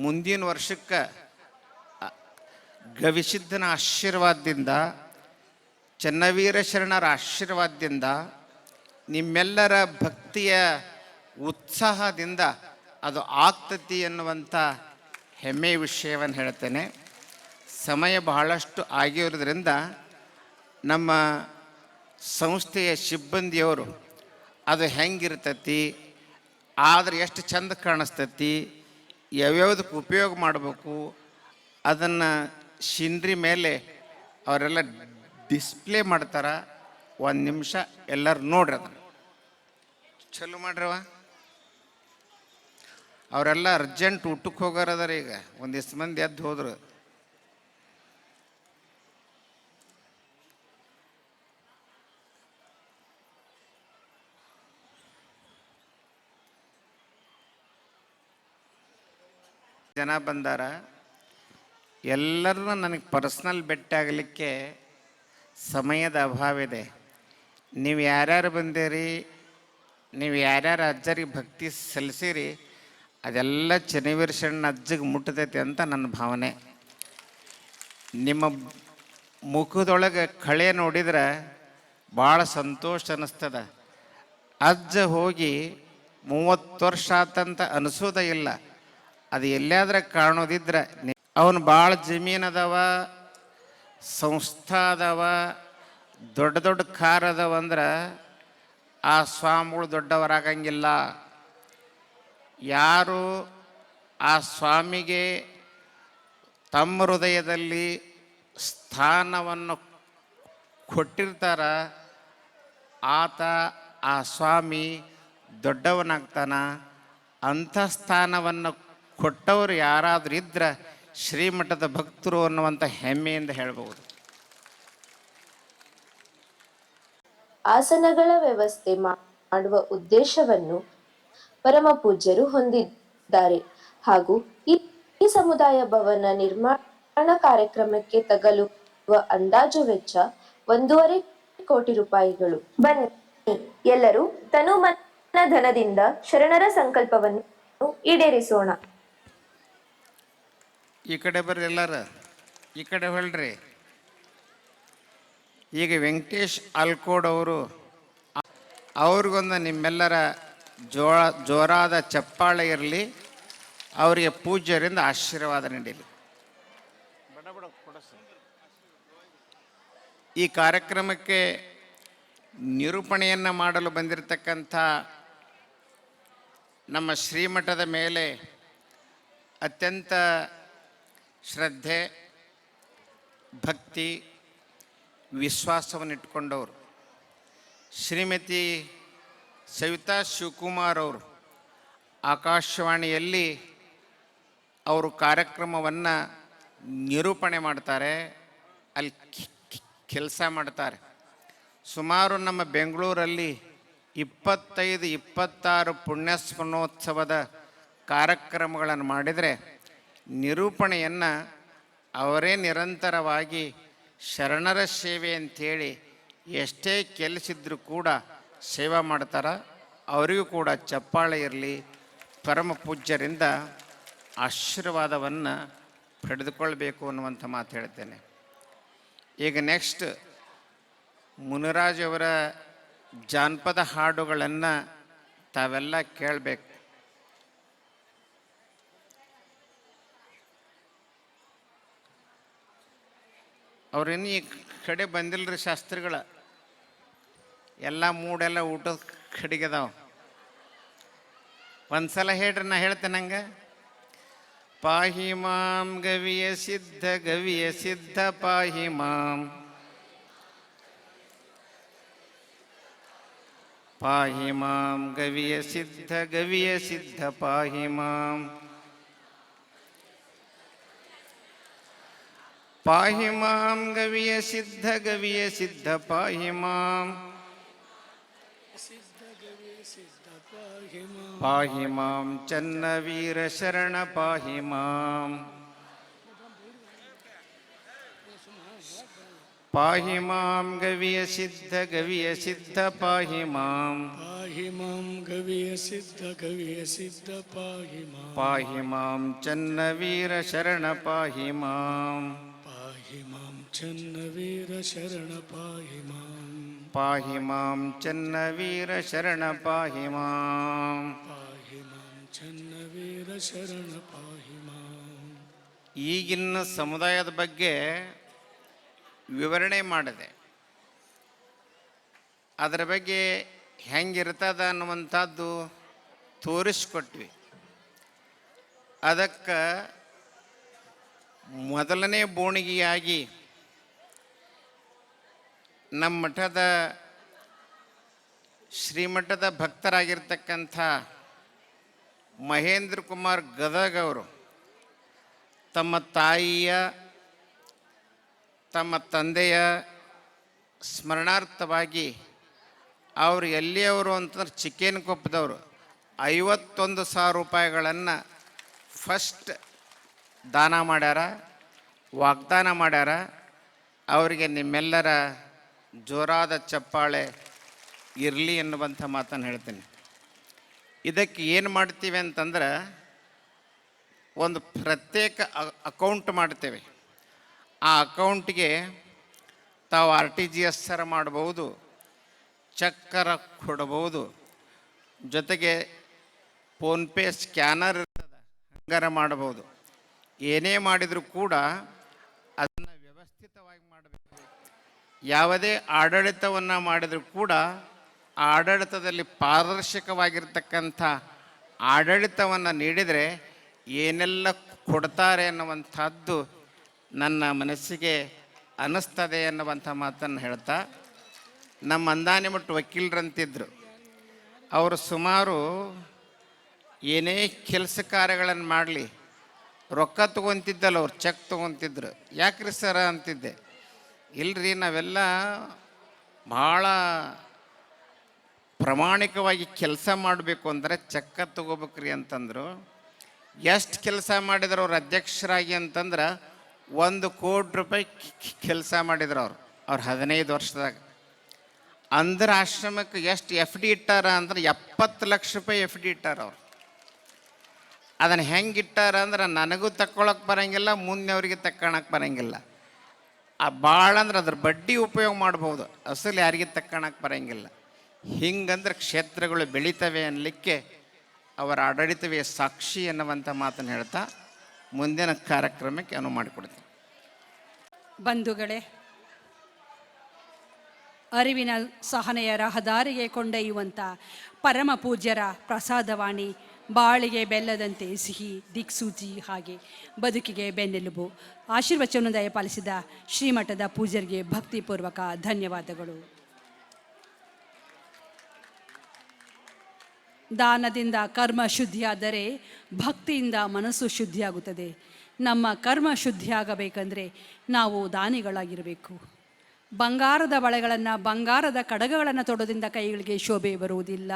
ಮುಂದಿನ ವರ್ಷಕ್ಕೆ ಗವಿಸಿದ್ಧನ ಆಶೀರ್ವಾದದಿಂದ, ಚನ್ನವೀರ ಶರಣರ ಆಶೀರ್ವಾದದಿಂದ, ನಿಮ್ಮೆಲ್ಲರ ಭಕ್ತಿಯ ಉತ್ಸಾಹದಿಂದ ಅದು ಆಗ್ತತಿ ಎನ್ನುವಂಥ ಹೆಮ್ಮೆಯ ವಿಷಯವನ್ನು ಹೇಳ್ತೇನೆ. ಸಮಯ ಬಹಳಷ್ಟು ಆಗಿರೋದ್ರಿಂದ ನಮ್ಮ ಸಂಸ್ಥೆಯ ಸಿಬ್ಬಂದಿಯವರು ಅದು ಹೆಂಗಿರ್ತತಿ, ಆದರೆ ಎಷ್ಟು ಚಂದ ಕಾಣಿಸ್ತತಿ, ಯಾವ್ಯಾವುದಕ್ಕೆ ಉಪಯೋಗ ಮಾಡಬೇಕು ಅದನ್ನು ಸಿನ್ರಿ ಮೇಲೆ ಅವರೆಲ್ಲ ಡಿಸ್ಪ್ಲೇ ಮಾಡ್ತಾರೆ. 1 ನಿಮಿಷ ಎಲ್ಲರೂ ನೋಡ್ರಿ, ಅದನ್ನು ಚಲೋ ಮಾಡ್ರವ. ಅವರೆಲ್ಲ ಅರ್ಜೆಂಟ್ ಊಟಕ್ಕೆ ಹೋಗಾರದಾರ. ಈಗ ಒಂದಿಷ್ಟು ಮಂದಿ ಎದ್ದು ಹೋದ್ರು. ಜನ ಬಂದಾರ. ಎಲ್ಲರನ್ನ ನನಗೆ ಪರ್ಸ್ನಲ್ ಭೇಟಿ ಆಗಲಿಕ್ಕೆ ಸಮಯದ ಅಭಾವ ಇದೆ. ನೀವು ಯಾರ್ಯಾರು ಬಂದಿರಿ, ನೀವು ಯಾರ್ಯಾರು ಅಜ್ಜರಿಗೆ ಭಕ್ತಿ ಸಲ್ಲಿಸಿರಿ, ಅದೆಲ್ಲ ಚನ್ನವೀರ ಶರಣ ಅಜ್ಜಿಗೆ ಮುಟ್ಟತೈತಿ ಅಂತ ನನ್ನ ಭಾವನೆ. ನಿಮ್ಮ ಮುಖದೊಳಗೆ ಕಳೆ ನೋಡಿದ್ರೆ ಭಾಳ ಸಂತೋಷ ಅನ್ನಿಸ್ತದ. ಅಜ್ಜ ಹೋಗಿ 30 ವರ್ಷ ಆತಂತ ಅನಿಸೋದೇ ಇಲ್ಲ. ಅದು ಎಲ್ಲಾದ್ರೆ ಕಾಣೋದಿದ್ರೆ ಅವನು ಭಾಳ ಜಮೀನದವ, ಸಂಸ್ಥಾ ಅದಾವ, ದೊಡ್ಡ ದೊಡ್ಡ ಕಾರ್ ಅದಾವ ಅಂದ್ರೆ ಆ ಸ್ವಾಮಿಗಳು ದೊಡ್ಡವರಾಗಂಗಿಲ್ಲ. ಯಾರು ಆ ಸ್ವಾಮಿಗೆ ತಮ್ಮ ಹೃದಯದಲ್ಲಿ ಸ್ಥಾನವನ್ನು ಕೊಟ್ಟಿರ್ತಾರ, ಆತ ಆ ಸ್ವಾಮಿ ದೊಡ್ಡವನಾಗ್ತಾನ. ಅಂಥ ಸ್ಥಾನವನ್ನು ಕೊಟ್ಟವರು ಯಾರಾದರೂ ಇದ್ರೆ ಶ್ರೀಮಠದ ಭಕ್ತರು ಅನ್ನುವಂಥ ಹೆಮ್ಮೆಯಿಂದ ಹೇಳ್ಬೋದು.
ಆಸನಗಳ ವ್ಯವಸ್ಥೆ ಮಾಡುವ ಉದ್ದೇಶವನ್ನು ಪರಮ ಪೂಜ್ಯರು ಹೊಂದಿದ್ದಾರೆ ಹಾಗೂ ಈ ಸಮುದಾಯ ಭವನ ನಿರ್ಮಾಣ ಕಾರ್ಯಕ್ರಮಕ್ಕೆ ತಗಲುವ ಅಂದಾಜು ವೆಚ್ಚ 1.5 ಕೋಟಿ ರೂಪಾಯಿಗಳು. ಬನ್ನಿ ಎಲ್ಲರೂ ತನುಮನ ಧನದಿಂದ ಶರಣರ ಸಂಕಲ್ಪವನ್ನು ಈಡೇರಿಸೋಣ.
ಈ ಕಡೆ ಬರ್ರಿ, ಎಲ್ಲರ ಈ ಕಡೆ ಹೇಳ್ರಿ. ಈಗ ವೆಂಕಟೇಶ್ ಆಲ್ಕೋಡ್ ಅವರು, ಅವ್ರಿಗೊಂದು ನಿಮ್ಮೆಲ್ಲರ ಜೋರಾದ ಚಪ್ಪಾಳೆ ಇರಲಿ. ಅವರಿಗೆ ಪೂಜ್ಯರಿಂದ ಆಶೀರ್ವಾದ ನೀಡಲಿ. ಈ ಕಾರ್ಯಕ್ರಮಕ್ಕೆ ನಿರೂಪಣೆಯನ್ನು ಮಾಡಲು ಬಂದಿರತಕ್ಕಂಥ ನಮ್ಮ ಶ್ರೀಮಠದ ಮೇಲೆ ಅತ್ಯಂತ ಶ್ರದ್ಧೆ, ಭಕ್ತಿ, ವಿಶ್ವಾಸವನ್ನಿಟ್ಟುಕೊಂಡವರು ಶ್ರೀಮತಿ ಸವಿತಾ ಶಿವಕುಮಾರ್ ಅವರು ಆಕಾಶವಾಣಿಯಲ್ಲಿ ಅವರು ಕಾರ್ಯಕ್ರಮವನ್ನು ನಿರೂಪಣೆ ಮಾಡ್ತಾರೆ, ಅಲ್ಲಿ ಕೆಲಸ ಮಾಡ್ತಾರೆ. ಸುಮಾರು ನಮ್ಮ ಬೆಂಗಳೂರಲ್ಲಿ 25-26 ಪುಣ್ಯಸ್ಮರಣೋತ್ಸವದ ಕಾರ್ಯಕ್ರಮಗಳನ್ನು ಮಾಡಿದರೆ ನಿರೂಪಣೆಯನ್ನು ಅವರೇ ನಿರಂತರವಾಗಿ ಶರಣರ ಸೇವೆ ಅಂಥೇಳಿ ಎಷ್ಟೇ ಕೆಲಸಿದ್ರೂ ಕೂಡ ಸೇವೆ ಮಾಡ್ತಾರೆ. ಅವರಿಗೂ ಕೂಡ ಚಪ್ಪಾಳೆ ಇರಲಿ. ಪರಮ ಪೂಜ್ಯರಿಂದ ಆಶೀರ್ವಾದವನ್ನು ಪಡೆದುಕೊಳ್ಬೇಕು ಅನ್ನುವಂಥ ಮಾತು ಹೇಳ್ತೇನೆ. ಈಗ ನೆಕ್ಸ್ಟ್ ಮುನಿರಾಜ್ ಅವರ ಜಾನಪದ ಹಾಡುಗಳನ್ನು ತಾವೆಲ್ಲ ಕೇಳಬೇಕು. ಅವ್ರಿನ್ನೂ ಈ ಕಡೆ ಬಂದಿಲ್ಲರಿ ಶಾಸ್ತ್ರಿಗಳ, ಎಲ್ಲ ಮೂಡೆಲ್ಲ ಊಟದ ಕಡೆಗದಾವ. ಒಂದ್ಸಲ ಹೇಳ್ರಿ, ನಾ ಹೇಳ್ತೇನೆ ಹಂಗೆ. ಪಾಹಿ ಮಾಂ ಗವಿಯ ಸಿದ್ಧ ಪಾಹಿ ಮಾಂ, ಪಾಹಿ ಮಾಂ ಗವಿಯ ಸಿದ್ಧ ಪಾಹಿ ಮಾಂ, ಪಾಹಿ ಮಾಂ ಗವಿಯ ಸಿದ್ಧ ಪಾಹಿ ಮಾಂ, ಪಾಹಿ ಮಾಂ ಚನ್ನವೀರ ಶರಣ ಪಾಹಿ ಮಾಂ, ಪಾಹಿ ಮಾಂ ಗವಿಯ ಸಿದ್ಧ ಪಾಹಿ ಮಾಂ,
ಪಾಹಿ ಮಾಂ ಗವಿಯ ಸಿದ್ಧ ಪಾಹಿ ಮಾಂ,
ಪಾಹಿ ಮಾಂ ಚನ್ನವೀರ ಶರಣ ಪಾಹಿ ಮಾಂ,
ಪಾಹಿ ಮಾಂ ಚನ್ನವೀರ ಶರಣ ಪಾಹಿ ಮಾಂ,
ಪಾಹಿ ಮಾಂ ಚನ್ನವೀರ ಶರಣ ಪಾಹಿ ಮಾಂ,
ಪಾಹಿ ಮಾಂ ಚನ್ನವೀರ ಶರಣ ಪಾಹಿ ಮಾಂ.
ಈಗಿನ ಸಮುದಾಯದ ಬಗ್ಗೆ ವಿವರಣೆ ಮಾಡಿದೆ. ಅದರ ಬಗ್ಗೆ ಹೆಂಗಿರ್ತದ ಅನ್ನುವಂಥದ್ದು ತೋರಿಸ್ಕೊಟ್ವಿ. ಅದಕ್ಕೆ ಮೊದಲನೇ ಬೋಣಿಗೆಯಾಗಿ ನಮ್ಮ ಮಠದ ಶ್ರೀಮಠದ ಭಕ್ತರಾಗಿರ್ತಕ್ಕಂಥ ಮಹೇಂದ್ರ ಕುಮಾರ್ ಗದಗ್ ಅವರು ತಮ್ಮ ತಾಯಿಯ, ತಮ್ಮ ತಂದೆಯ ಸ್ಮರಣಾರ್ಥವಾಗಿ ಅವರು ಎಲ್ಲಿಯವರು ಅಂತಂದ್ರೆ ಚಿಕ್ಕೇನಕೊಪ್ಪದವರು 51,000 ರೂಪಾಯಿಗಳನ್ನು ಫಸ್ಟ್ ದಾನ ಮಾಡ್ಯಾರ, ವಾಗ್ದಾನ ಮಾಡ್ಯಾರ. ಅವರಿಗೆ ನಿಮ್ಮೆಲ್ಲರ ಜೋರಾದ ಚಪ್ಪಾಳೆ ಇರಲಿ ಎನ್ನುವಂಥ ಮಾತನ್ನು ಹೇಳ್ತೀನಿ. ಇದಕ್ಕೆ ಏನು ಮಾಡ್ತೀವಿ ಅಂತಂದ್ರೆ, ಒಂದು ಪ್ರತ್ಯೇಕ ಅಕೌಂಟ್ ಮಾಡ್ತೇವೆ. ಆ ಅಕೌಂಟಿಗೆ ತಾವು RTGS ಮಾಡ್ಬೋದು, ಚಕ್ಕರ ಕೊಡ್ಬೋದು, ಜೊತೆಗೆ ಫೋನ್ಪೇ ಸ್ಕ್ಯಾನರ್ ಇರ್ತದೆ, ಹಂಗಾರ ಮಾಡ್ಬೋದು. ಏನೇ ಮಾಡಿದರೂ ಕೂಡ ಅದನ್ನು ವ್ಯವಸ್ಥಿತವಾಗಿ ಮಾಡಬೇಕು. ಯಾವುದೇ ಆಡಳಿತವನ್ನು ಮಾಡಿದರೂ ಕೂಡ ಆ ಆಡಳಿತದಲ್ಲಿ ಪಾರದರ್ಶಕವಾಗಿರ್ತಕ್ಕಂಥ ಆಡಳಿತವನ್ನು ನೀಡಿದರೆ ಏನೆಲ್ಲ ಕೊಡ್ತಾರೆ ಅನ್ನುವಂಥದ್ದು ನನ್ನ ಮನಸ್ಸಿಗೆ ಅನ್ನಿಸ್ತದೆ ಅನ್ನುವಂಥ ಮಾತನ್ನು ಹೇಳ್ತಾ, ನಮ್ಮ ಅಂದಾನಿ ಮಟ್ಟ ವಕೀಲರಂತಿದ್ದರು. ಅವರು ಸುಮಾರು ಏನೇ ಕೆಲಸ ಕಾರ್ಯಗಳನ್ನು ಮಾಡಲಿ ರೊಕ್ಕ ತೊಗೊತಿದ್ದಲ್ಲ, ಅವ್ರು ಚೆಕ್ ತೊಗೊತಿದ್ರು. ಯಾಕ್ರಿ ಸರ ಅಂತಿದ್ದೆ. ಇಲ್ಲರಿ, ನಾವೆಲ್ಲ ಭಾಳ ಪ್ರಾಮಾಣಿಕವಾಗಿ ಕೆಲಸ ಮಾಡಬೇಕು ಅಂದರೆ ಚೆಕ್ಕ ತೊಗೋಬೇಕ್ರಿ ಅಂತಂದರು. ಎಷ್ಟು ಕೆಲಸ ಮಾಡಿದ್ರು ಅವ್ರು ಅಧ್ಯಕ್ಷರಾಗಿ ಅಂತಂದ್ರೆ 1 ಕೋಟಿ ರೂಪಾಯಿ ಕೆಲಸ ಮಾಡಿದ್ರು ಅವ್ರು 15 ವರ್ಷದಾಗ. ಅಂದ್ರೆ ಆಶ್ರಮಕ್ಕೆ ಎಷ್ಟು FD ಇಟ್ಟಾರ ಅಂದ್ರೆ 70 ಲಕ್ಷ ರೂಪಾಯಿ FD ಇಟ್ಟಾರ ಅವ್ರು. ಅದನ್ನು ಹೆಂಗೆ ಇಟ್ಟಾರ ಅಂದ್ರೆ ನನಗೂ ತಕ್ಕೊಳಕ್ಕೆ ಬರೋಂಗಿಲ್ಲ, ಮುಂದೆ ಅವ್ರಿಗೆ ತಕ್ಕೊಳಕ್ಕೆ ಬರೋಂಗಿಲ್ಲ. ಭಾಳ ಅಂದ್ರೆ ಅದ್ರ ಬಡ್ಡಿ ಉಪಯೋಗ ಮಾಡ್ಬೋದು, ಅಸಲು ಯಾರಿಗೆ ತಕ್ಕೊಳಕ್ಕೆ ಬರೋಂಗಿಲ್ಲ. ಹಿಂಗಂದ್ರೆ ಕ್ಷೇತ್ರಗಳು ಬೆಳೀತವೆ ಅನ್ನಲಿಕ್ಕೆ ಅವರ ಆಡಳಿತವೇ ಸಾಕ್ಷಿ ಎನ್ನುವಂಥ ಮಾತನ್ನು ಹೇಳ್ತಾ ಮುಂದಿನ ಕಾರ್ಯಕ್ರಮಕ್ಕೆ ಅನುವು ಮಾಡಿಕೊಡ್ತೀನಿ.
ಬಂಧುಗಳೇ, ಅರಿವಿನ ಸಹನೆಯ ರಹದಾರಿಗೆ ಕೊಂಡೊಯ್ಯುವಂಥ ಪರಮ ಪೂಜ್ಯರ ಪ್ರಸಾದವಾಣಿ ಬಾಳಿಗೆ ಬೆಲ್ಲದಂತೆ ಸಿಹಿ, ದಿಕ್ಸೂಚಿ, ಹಾಗೆ ಬದುಕಿಗೆ ಬೆನ್ನೆಲುಬು. ಆಶೀರ್ವಚನ ದಯಪಾಲಿಸಿದ ಶ್ರೀಮಠದ ಪೂಜ್ಯರಿಗೆ ಭಕ್ತಿಪೂರ್ವಕ ಧನ್ಯವಾದಗಳು. ದಾನದಿಂದ ಕರ್ಮ ಶುದ್ಧಿಯಾದರೆ ಭಕ್ತಿಯಿಂದ ಮನಸ್ಸು ಶುದ್ಧಿಯಾಗುತ್ತದೆ. ನಮ್ಮ ಕರ್ಮ ಶುದ್ಧಿಯಾಗಬೇಕಂದ್ರೆ ನಾವು ದಾನಿಗಳಾಗಿರಬೇಕು. ಬಂಗಾರದ ಬಳೆಗಳನ್ನು, ಬಂಗಾರದ ಕಡಗಗಳನ್ನು ತೊಡೋದ್ರಿಂದ ಕೈಗಳಿಗೆ ಶೋಭೆ ಬರುವುದಿಲ್ಲ.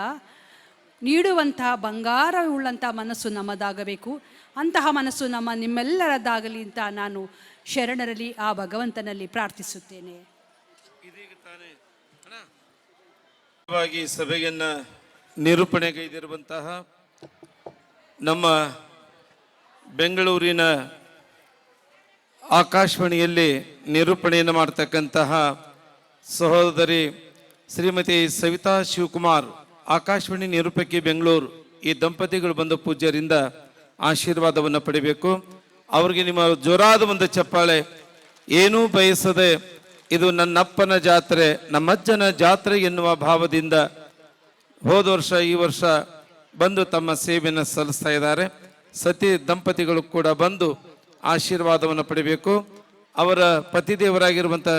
ನೀಡುವಂಥ ಬಂಗಾರವುಳ್ಳಂಥ ಮನಸ್ಸು ನಮ್ಮದಾಗಬೇಕು. ಅಂತಹ ಮನಸ್ಸು ನಿಮ್ಮೆಲ್ಲರದ್ದಾಗಲಿ ಅಂತ ನಾನು ಶರಣರಲ್ಲಿ ಆ ಭಗವಂತನಲ್ಲಿ ಪ್ರಾರ್ಥಿಸುತ್ತೇನೆ.
ಇದೀಗ ತಾನೇ ಸಭೆಯನ್ನ ನಿರೂಪಣೆಗೈದಿರುವಂತಹ ನಮ್ಮ ಬೆಂಗಳೂರಿನ ಆಕಾಶವಾಣಿಯಲ್ಲಿ ನಿರೂಪಣೆಯನ್ನು ಮಾಡ್ತಕ್ಕಂತಹ ಸಹೋದರಿ ಶ್ರೀಮತಿ ಸವಿತಾ ಶಿವಕುಮಾರ್, ಆಕಾಶವಾಣಿ ನಿರೂಪಕಿ ಬೆಂಗಳೂರು, ಈ ದಂಪತಿಗಳು ಬಂದ ಪೂಜ್ಯರಿಂದ ಆಶೀರ್ವಾದವನ್ನು ಪಡಿಬೇಕು. ಅವರಿಗೆ ನಿಮ್ಮ ಜೋರಾದ ಒಂದು ಚಪ್ಪಾಳೆ. ಏನೂ ಬಯಸದೆ ಇದು ನನ್ನಪ್ಪನ ಜಾತ್ರೆ, ನಮ್ಮಜ್ಜನ ಜಾತ್ರೆ ಎನ್ನುವ ಭಾವದಿಂದ ಹೋದ ವರ್ಷ ಈ ವರ್ಷ ಬಂದು ತಮ್ಮ ಸೇವೆಯನ್ನು ಸಲ್ಲಿಸ್ತಾ ಇದ್ದಾರೆ. ಸತಿ ದಂಪತಿಗಳು ಕೂಡ ಬಂದು ಆಶೀರ್ವಾದವನ್ನು ಪಡಿಬೇಕು. ಅವರ ಪತಿದೇವರಾಗಿರುವಂಥ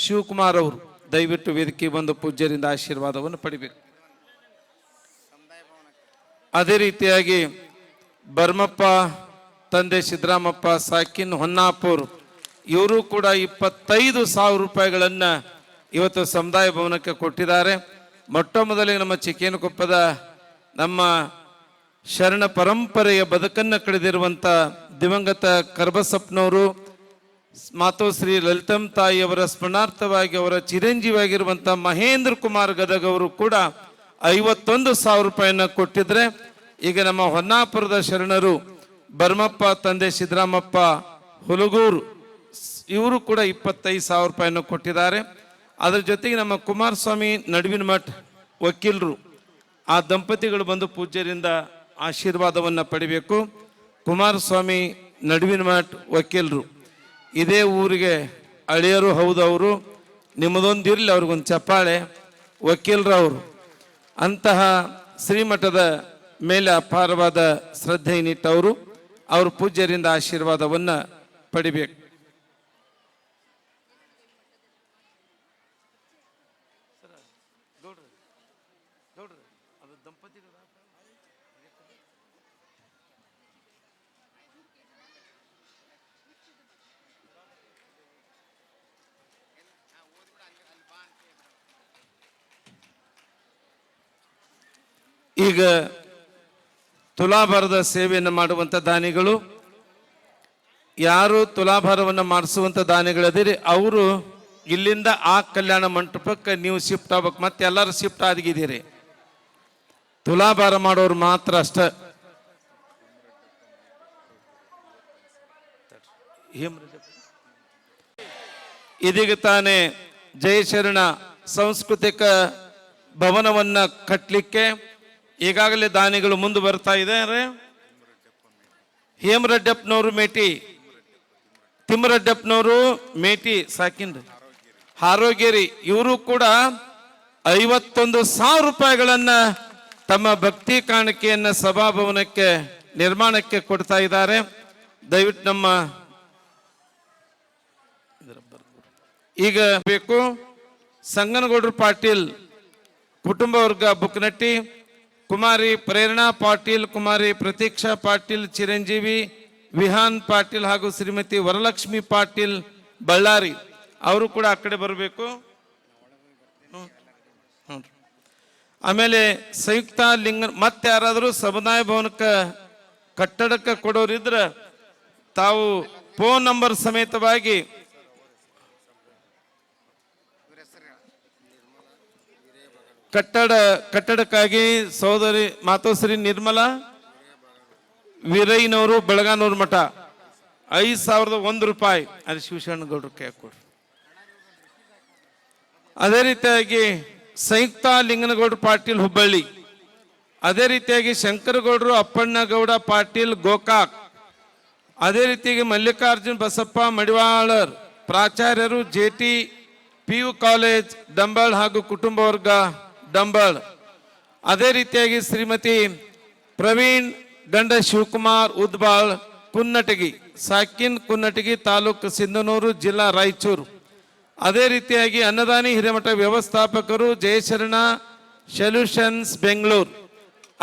ಶಿವಕುಮಾರ್ ಅವರು ದಯವಿಟ್ಟು ವೇದಿಕೆ ಬಂದು ಪೂಜ್ಯರಿಂದ ಆಶೀರ್ವಾದವನ್ನು ಪಡಿಬೇಕು. ಅದೇ ರೀತಿಯಾಗಿ ಬರ್ಮಪ್ಪ ತಂದೆ ಸಿದ್ದರಾಮಪ್ಪ ಸಾಕಿನ್ ಹೊನ್ನಾಪುರ್, ಇವರು ಕೂಡ 25,000 ರೂಪಾಯಿಗಳನ್ನು ಇವತ್ತು ಸಮುದಾಯ ಭವನಕ್ಕೆ ಕೊಟ್ಟಿದ್ದಾರೆ. ಮೊಟ್ಟ ಮೊದಲಿಗೆ ನಮ್ಮ ಚಿಕ್ಕೇನಕೊಪ್ಪದ ನಮ್ಮ ಶರಣ ಪರಂಪರೆಯ ಬದುಕನ್ನು ಕಳೆದಿರುವಂಥ ದಿವಂಗತ ಕರ್ಬಸಪ್ಪನವರು, ಮಾತೋಶ್ರೀ ಲಲಿತಂ ತಾಯಿಯವರ ಸ್ಮರಣಾರ್ಥವಾಗಿ ಅವರ ಚಿರಂಜೀವಿಯಾಗಿರುವಂಥ ಮಹೇಂದ್ರ ಕುಮಾರ್ ಗದಗ್ ಅವರು ಕೂಡ 51,000 ರೂಪಾಯಿಯನ್ನು ಕೊಟ್ಟಿದ್ರೆ, ಈಗ ನಮ್ಮ ಹೊನ್ನಾಪುರದ ಶರಣರು ಬರ್ಮಪ್ಪ ತಂದೆ ಸಿದ್ದರಾಮಪ್ಪ ಹುಲಗೂರು, ಇವರು ಕೂಡ 25,000 ರೂಪಾಯಿಯನ್ನು ಕೊಟ್ಟಿದ್ದಾರೆ. ಅದರ ಜೊತೆಗೆ ನಮ್ಮ ಕುಮಾರಸ್ವಾಮಿ ನಡುವಿನ ಮಠ ವಕೀಲರು, ಆ ದಂಪತಿಗಳು ಬಂದು ಪೂಜ್ಯರಿಂದ ಆಶೀರ್ವಾದವನ್ನು ಪಡಿಬೇಕು. ಕುಮಾರಸ್ವಾಮಿ ನಡುವಿನ ಮಠ ವಕೀಲರು ಇದೇ ಊರಿಗೆ ಅಳಿಯರು ಹೌದು. ಅವರು ನಿಮ್ಮದೊಂದು ಇರಲಿ, ಅವ್ರಿಗೊಂದು ಚಪ್ಪಾಳೆ. ವಕೀಲರವರು ಅಂತಹ ಶ್ರೀಮಠದ ಮೇಲೆ ಅಪಾರವಾದ ಶ್ರದ್ಧೆ ನಿಟ್ಟವರು, ಅವರು ಪೂಜ್ಯರಿಂದ ಆಶೀರ್ವಾದವನ್ನು ಪಡಿಬೇಕು. ಈಗ ತುಲಾಭಾರದ ಸೇವೆಯನ್ನು ಮಾಡುವಂಥ ದಾನಿಗಳು, ಯಾರು ತುಲಾಭಾರವನ್ನು ಮಾಡಿಸುವಂಥ ದಾನಿಗಳದಿರಿ ಅವರು ಇಲ್ಲಿಂದ ಆ ಕಲ್ಯಾಣ ಮಂಟಪಕ್ಕೆ ನೀವು ಶಿಫ್ಟ್ ಆಗ್ಬೇಕು. ಮತ್ತೆ ಎಲ್ಲರೂ ಶಿಫ್ಟ್ ಆಗಿದ್ದೀರಿ. ತುಲಾಭಾರ ಮಾಡೋರು ಮಾತ್ರ ಅಷ್ಟ. ಇದೀಗ ತಾನೇ ಜಯಶರಣ ಸಾಂಸ್ಕೃತಿಕ ಭವನವನ್ನ ಕಟ್ಟಲಿಕ್ಕೆ ಈಗಾಗಲೇ ದಾನಿಗಳು ಮುಂದೆ ಬರ್ತಾ ಇದ್ದಾರೆ. ಹೇಮರೆಡ್ಡಪ್ಪನವರು ಮೇಟಿ, ತಿಮ್ಮರೆಡ್ಡಪ್ಪನವರು ಮೇಟಿ ಸಾಕಿನ್ರಿ, ಹಾರೋಗೇರಿ, ಇವರು ಕೂಡ 51,000 ರೂಪಾಯಿಗಳನ್ನ ತಮ್ಮ ಭಕ್ತಿ ಕಾಣಿಕೆಯನ್ನ ಸಭಾಭವನಕ್ಕೆ ನಿರ್ಮಾಣಕ್ಕೆ ಕೊಡ್ತಾ ಇದ್ದಾರೆ. ದಯವಿಟ್ಟು ನಮ್ಮ ಈಗ ಬೇಕು ಸಂಗನಗೌಡರು ಪಾಟೀಲ್ ಕುಟುಂಬ ವರ್ಗ ಬುಕ್ನಟ್ಟಿ, ಕುಮಾರಿ ಪ್ರೇರಣಾ ಪಾಟೀಲ್, ಕುಮಾರಿ ಪ್ರತೀಕ್ಷಾ ಪಾಟೀಲ್ ಚಿರಂಜೀವಿ, ವಿಹಾನ್ ಪಾಟೀಲ್ ಹಾಗೂ ಶ್ರೀಮತಿ ವರಲಕ್ಷ್ಮಿ ಪಾಟೀಲ್ ಬಳ್ಳಾರಿ ಅವರು ಕೂಡ ಆ ಕಡೆ ಬರಬೇಕು. ಆಮೇಲೆ ಸಂಯುಕ್ತ ಲಿಂಗ ಮತ್ತೆ ಯಾರಾದರೂ ಸಮುದಾಯ ಭವನಕ್ಕೆ ಕಟ್ಟಡಕ್ಕೆ ಕೊಡೋರಿದ್ರೆ ತಾವು ಫೋನ್ ನಂಬರ್ ಸಮೇತವಾಗಿ ಕಟ್ಟಡಕ್ಕಾಗಿ ಸಹೋದರಿ ಮಾತೋಶ್ರೀ ನಿರ್ಮಲಾ ವೀರಯ್ಯನವರು ಬೆಳಗಾನೂರು ಮಠ 5,001 ರೂಪಾಯಿ ಅಲ್ಲಿ ಶಿವಶರಣಗೌಡರು ಕೈ ಕೊಡ್ರಿ. ಅದೇ ರೀತಿಯಾಗಿ ಸಂಯುಕ್ತ ಲಿಂಗನಗೌಡ ಪಾಟೀಲ್ ಹುಬ್ಬಳ್ಳಿ, ಅದೇ ರೀತಿಯಾಗಿ ಶಂಕರಗೌಡರು ಅಪ್ಪಣ್ಣಗೌಡ ಪಾಟೀಲ್ ಗೋಕಾಕ್, ಅದೇ ರೀತಿಯಾಗಿ ಮಲ್ಲಿಕಾರ್ಜುನ್ ಬಸಪ್ಪ ಮಡಿವಾಳರ್ ಪ್ರಾಚಾರ್ಯರು JT PU ಕಾಲೇಜ್ ಡಂಬಾಳ್ ಹಾಗೂ ಕುಟುಂಬ ವರ್ಗ ಡಂಬಾಳ್, ಅದೇ ರೀತಿಯಾಗಿ ಶ್ರೀಮತಿ ಪ್ರವೀಣ್ ಗಂಡ ಶಿವಕುಮಾರ್ ಉದ್ಬಾಳ್ ಕುನ್ನಟಗಿ ಸಾಕಿನ್ ಕುನ್ನಟಗಿ ತಾಲೂಕು ಸಿಂಧನೂರು ಜಿಲ್ಲಾ ರಾಯಚೂರು, ಅದೇ ರೀತಿಯಾಗಿ ಅನ್ನದಾನಿ ಹಿರೇಮಠ ವ್ಯವಸ್ಥಾಪಕರು ಜಯಶರಣ ಸೊಲ್ಯೂಷನ್ಸ್ ಬೆಂಗಳೂರು,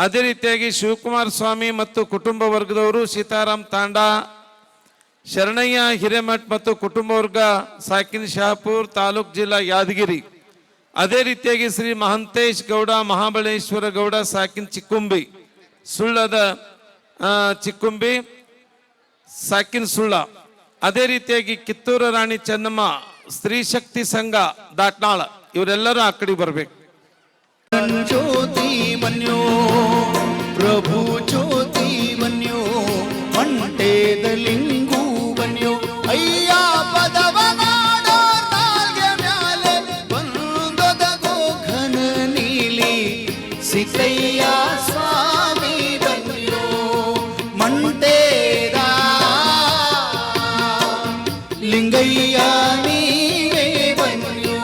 ಅದೇ ರೀತಿಯಾಗಿ ಶಿವಕುಮಾರ್ ಸ್ವಾಮಿ ಮತ್ತು ಕುಟುಂಬ ವರ್ಗದವರು ಸೀತಾರಾಮ್ ತಾಂಡಾ, ಶರಣಯ್ಯ ಹಿರೇಮಠ್ ಮತ್ತು ಕುಟುಂಬ ವರ್ಗ ಸಾಕಿನ್ ಶಹಾಪುರ್ ತಾಲೂಕು ಜಿಲ್ಲಾ ಯಾದಗಿರಿ, ಅದೇ ರೀತಿಯಾಗಿ ಶ್ರೀ ಮಹಂತೇಶ್ ಗೌಡ ಮಹಾಬಳೇಶ್ವರ ಗೌಡ ಸಾಕಿನ್ ಚಿಕ್ಕುಂಬಿ ಸುಳ್ಳದ ಚಿಕ್ಕುಂಬಿ ಸಾಕಿನ್ ಸುಳ್ಳ, ಅದೇ ರೀತಿಯಾಗಿ ಕಿತ್ತೂರ ರಾಣಿ ಚೆನ್ನಮ್ಮ ಸ್ತ್ರೀ ಶಕ್ತಿ ಸಂಘ ದಾಟ್ನಾಳ, ಇವರೆಲ್ಲರೂ ಆ ಕಡೆ ಬರಬೇಕು.
ಜ್ಯೋತಿ ಬನ್ಯೋ ಪ್ರಭು ಜ್ಯೋತಿ ಬನ್ಯೋ ಮಂಟೇದ ಲಿಂಗು ಬನ್ಯೋ ಅಯ್ಯ ಪದವ ಮಾಡೋ ನಾಲ್ಗೆ ಮ್ಯಾಲೆ ಬಂದದ ಗೋಘನ ನೀಲಿ ಸಿದ್ದಯ್ಯ ಸ್ವಾಮಿ ಬನ್ಯೋ ಮಂಟೇದ ಲಿಂಗಯ್ಯ ನೀವೇ ಬನ್ಯೋ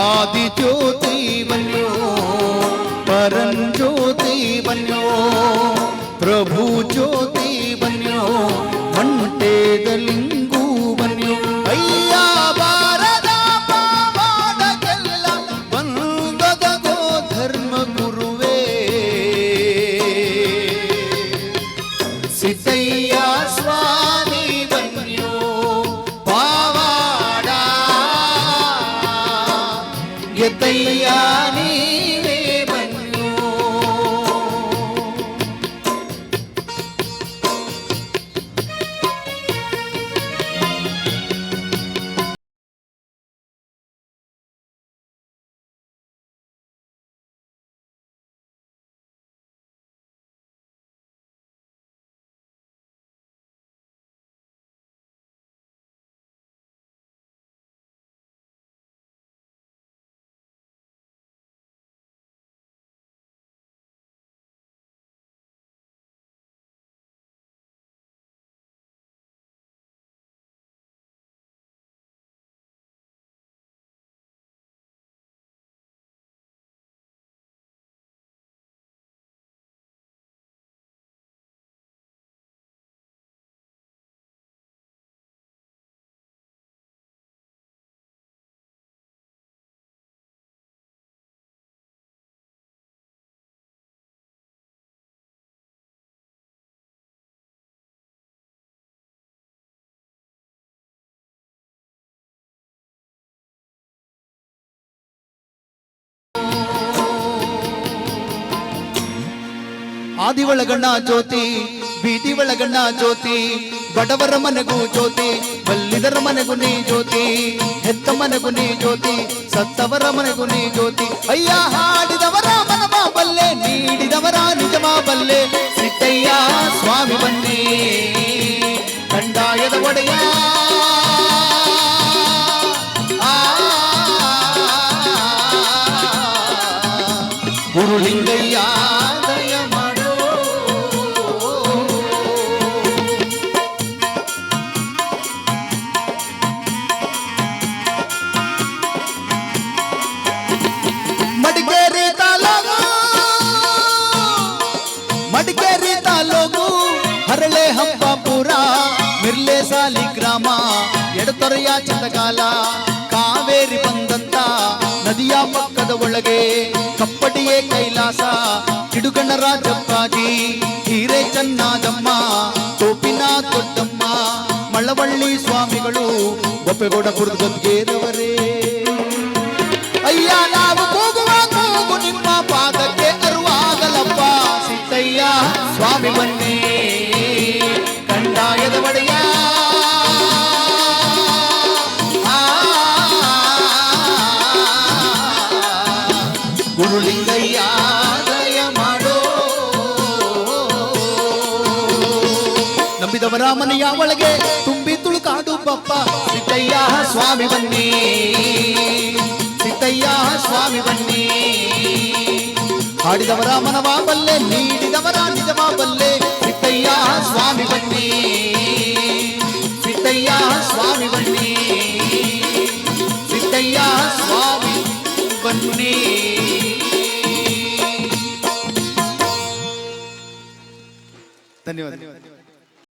ಆದಿ ಜ್ಯೋತಿ ಬನ್ಯೋ ಪರಂ ಜ್ಯೋತಿ ಬನ್ಯೋ ಪ್ರಭು ಜ್ಯೋತಿ ಬನ್ಯೋ ಮಂಟೇದ ಲಿಂಗು ಬನ್ಯೋ ಅಯ್ಯ ಬಾರದ ಪಾವಾಡಕ್ಕೆಲ್ಲ ಬಂದದ ಗೋ ಧರ್ಮ ಗುರುವೇ ಸಿದ್ದಯ್ಯ ಸ್ವಾಮಿ ಬನ್ಯೋ ಪಾವಾಡ ಗೆದ್ದಯ್ಯ ನೀವೇ ಬನ್ಯೋ ಆದಿ ಒಳಗಣ್ಣ ಜ್ಯೋತಿ ಬೀದಿ ಒಳಗಣ್ಣ ಜ್ಯೋತಿ ಬಡವರ ಮನೆಗೂ ಜ್ಯೋತಿ, ಬಲ್ಲಿದರ ಮನೆಗೂ ನೀ ಜ್ಯೋತಿ, ಹೆತ್ತ ಮನೆಗೂ ನೀ ಜ್ಯೋತಿ, ಸತ್ತವರ ಮನೆಗೂ ನೀ ಜ್ಯೋತಿ. ಅಯ್ಯ ಹಾಡಿದವರ ಮನವ ಬಲ್ಲೆ, ನೀಡಿದವರ ನಿಜಮ ಬಲ್ಲೆ, ಸಿದ್ದಯ್ಯ ಸ್ವಾಮಿ ಬನ್ನಿ ಕಂದಾಯದ ಒಡೆಯ. ಗುರುಲಿಂಗಯ್ಯ ದಯ ಮಾಡೋ. ಮಡಿಕೇರಿ ತಾಲೂಕು ಹರಳೆ ಹಂಪಾಪುರ ಮಿರ್ಲೆ ಸಾಲಿಗ್ರಾಮ ಎಡತೊರೆಯ ಚಂದಗಾಲ ಕಾವೇರಿ ಬಂದಂತ ನದಿಯ ಪಕ್ಕದ ಒಳಗೆ ಕಪ್ಪಡಿಯೇ ಕೈಲಾಸ ಕಿಡುಗಣ್ಣ ರಾಜಪ್ಪಾಜಿ ಹೀರೆ ಚನ್ನಾದಮ್ಮ ತೋಪಿನ ದೊಡ್ಡಮ್ಮ ಮಳವಳ್ಳಿ ಸ್ವಾಮಿಗಳು ಬೊಪ್ಪೆಗೌಡ ಕುರ್ದಗೇರವರೇ. ಅಯ್ಯ ನಾವು ಕೂಗುವ ಕೂಗು ನಿಮ್ಮ ಪಾದಕ್ಕೆ ಅರುವಾಗಲಪ್ಪ, ಸಿದ್ದಯ್ಯ ಸ್ವಾಮಿ ಬನ್ನಿ ಕಂದಾಯದ ಒಡೆಯ. ಗುರುಲಿಂಗಯ್ಯ ದಯ ಮಾಡೋ. ನಂಬಿದವರ ಮನೆಯ ಒಳಗೆ ತುಂಬಿ ತುಳುಕಾಡು ಬಪ್ಪ, ಸಿದ್ದಯ್ಯ ಸ್ವಾಮಿ ಬನ್ನಿ, ಸಿದ್ದಯ್ಯ ಸ್ವಾಮಿ ಬನ್ನಿ. ಹಾಡಿದವರ ಮನವ ಬಲ್ಲೆ, ನೀಡಿದವರ ನಿಜವ ಬಲ್ಲೆ, ಸಿದ್ದಯ್ಯ ಸ್ವಾಮಿ ಬನ್ನಿ, ಸಿದ್ದಯ್ಯ ಸ್ವಾಮಿ ಬನ್ನಿ, ಸಿದ್ದಯ್ಯ ಸ್ವಾಮಿ ಬನ್ನಿ. ಧನ್ಯವಾದ.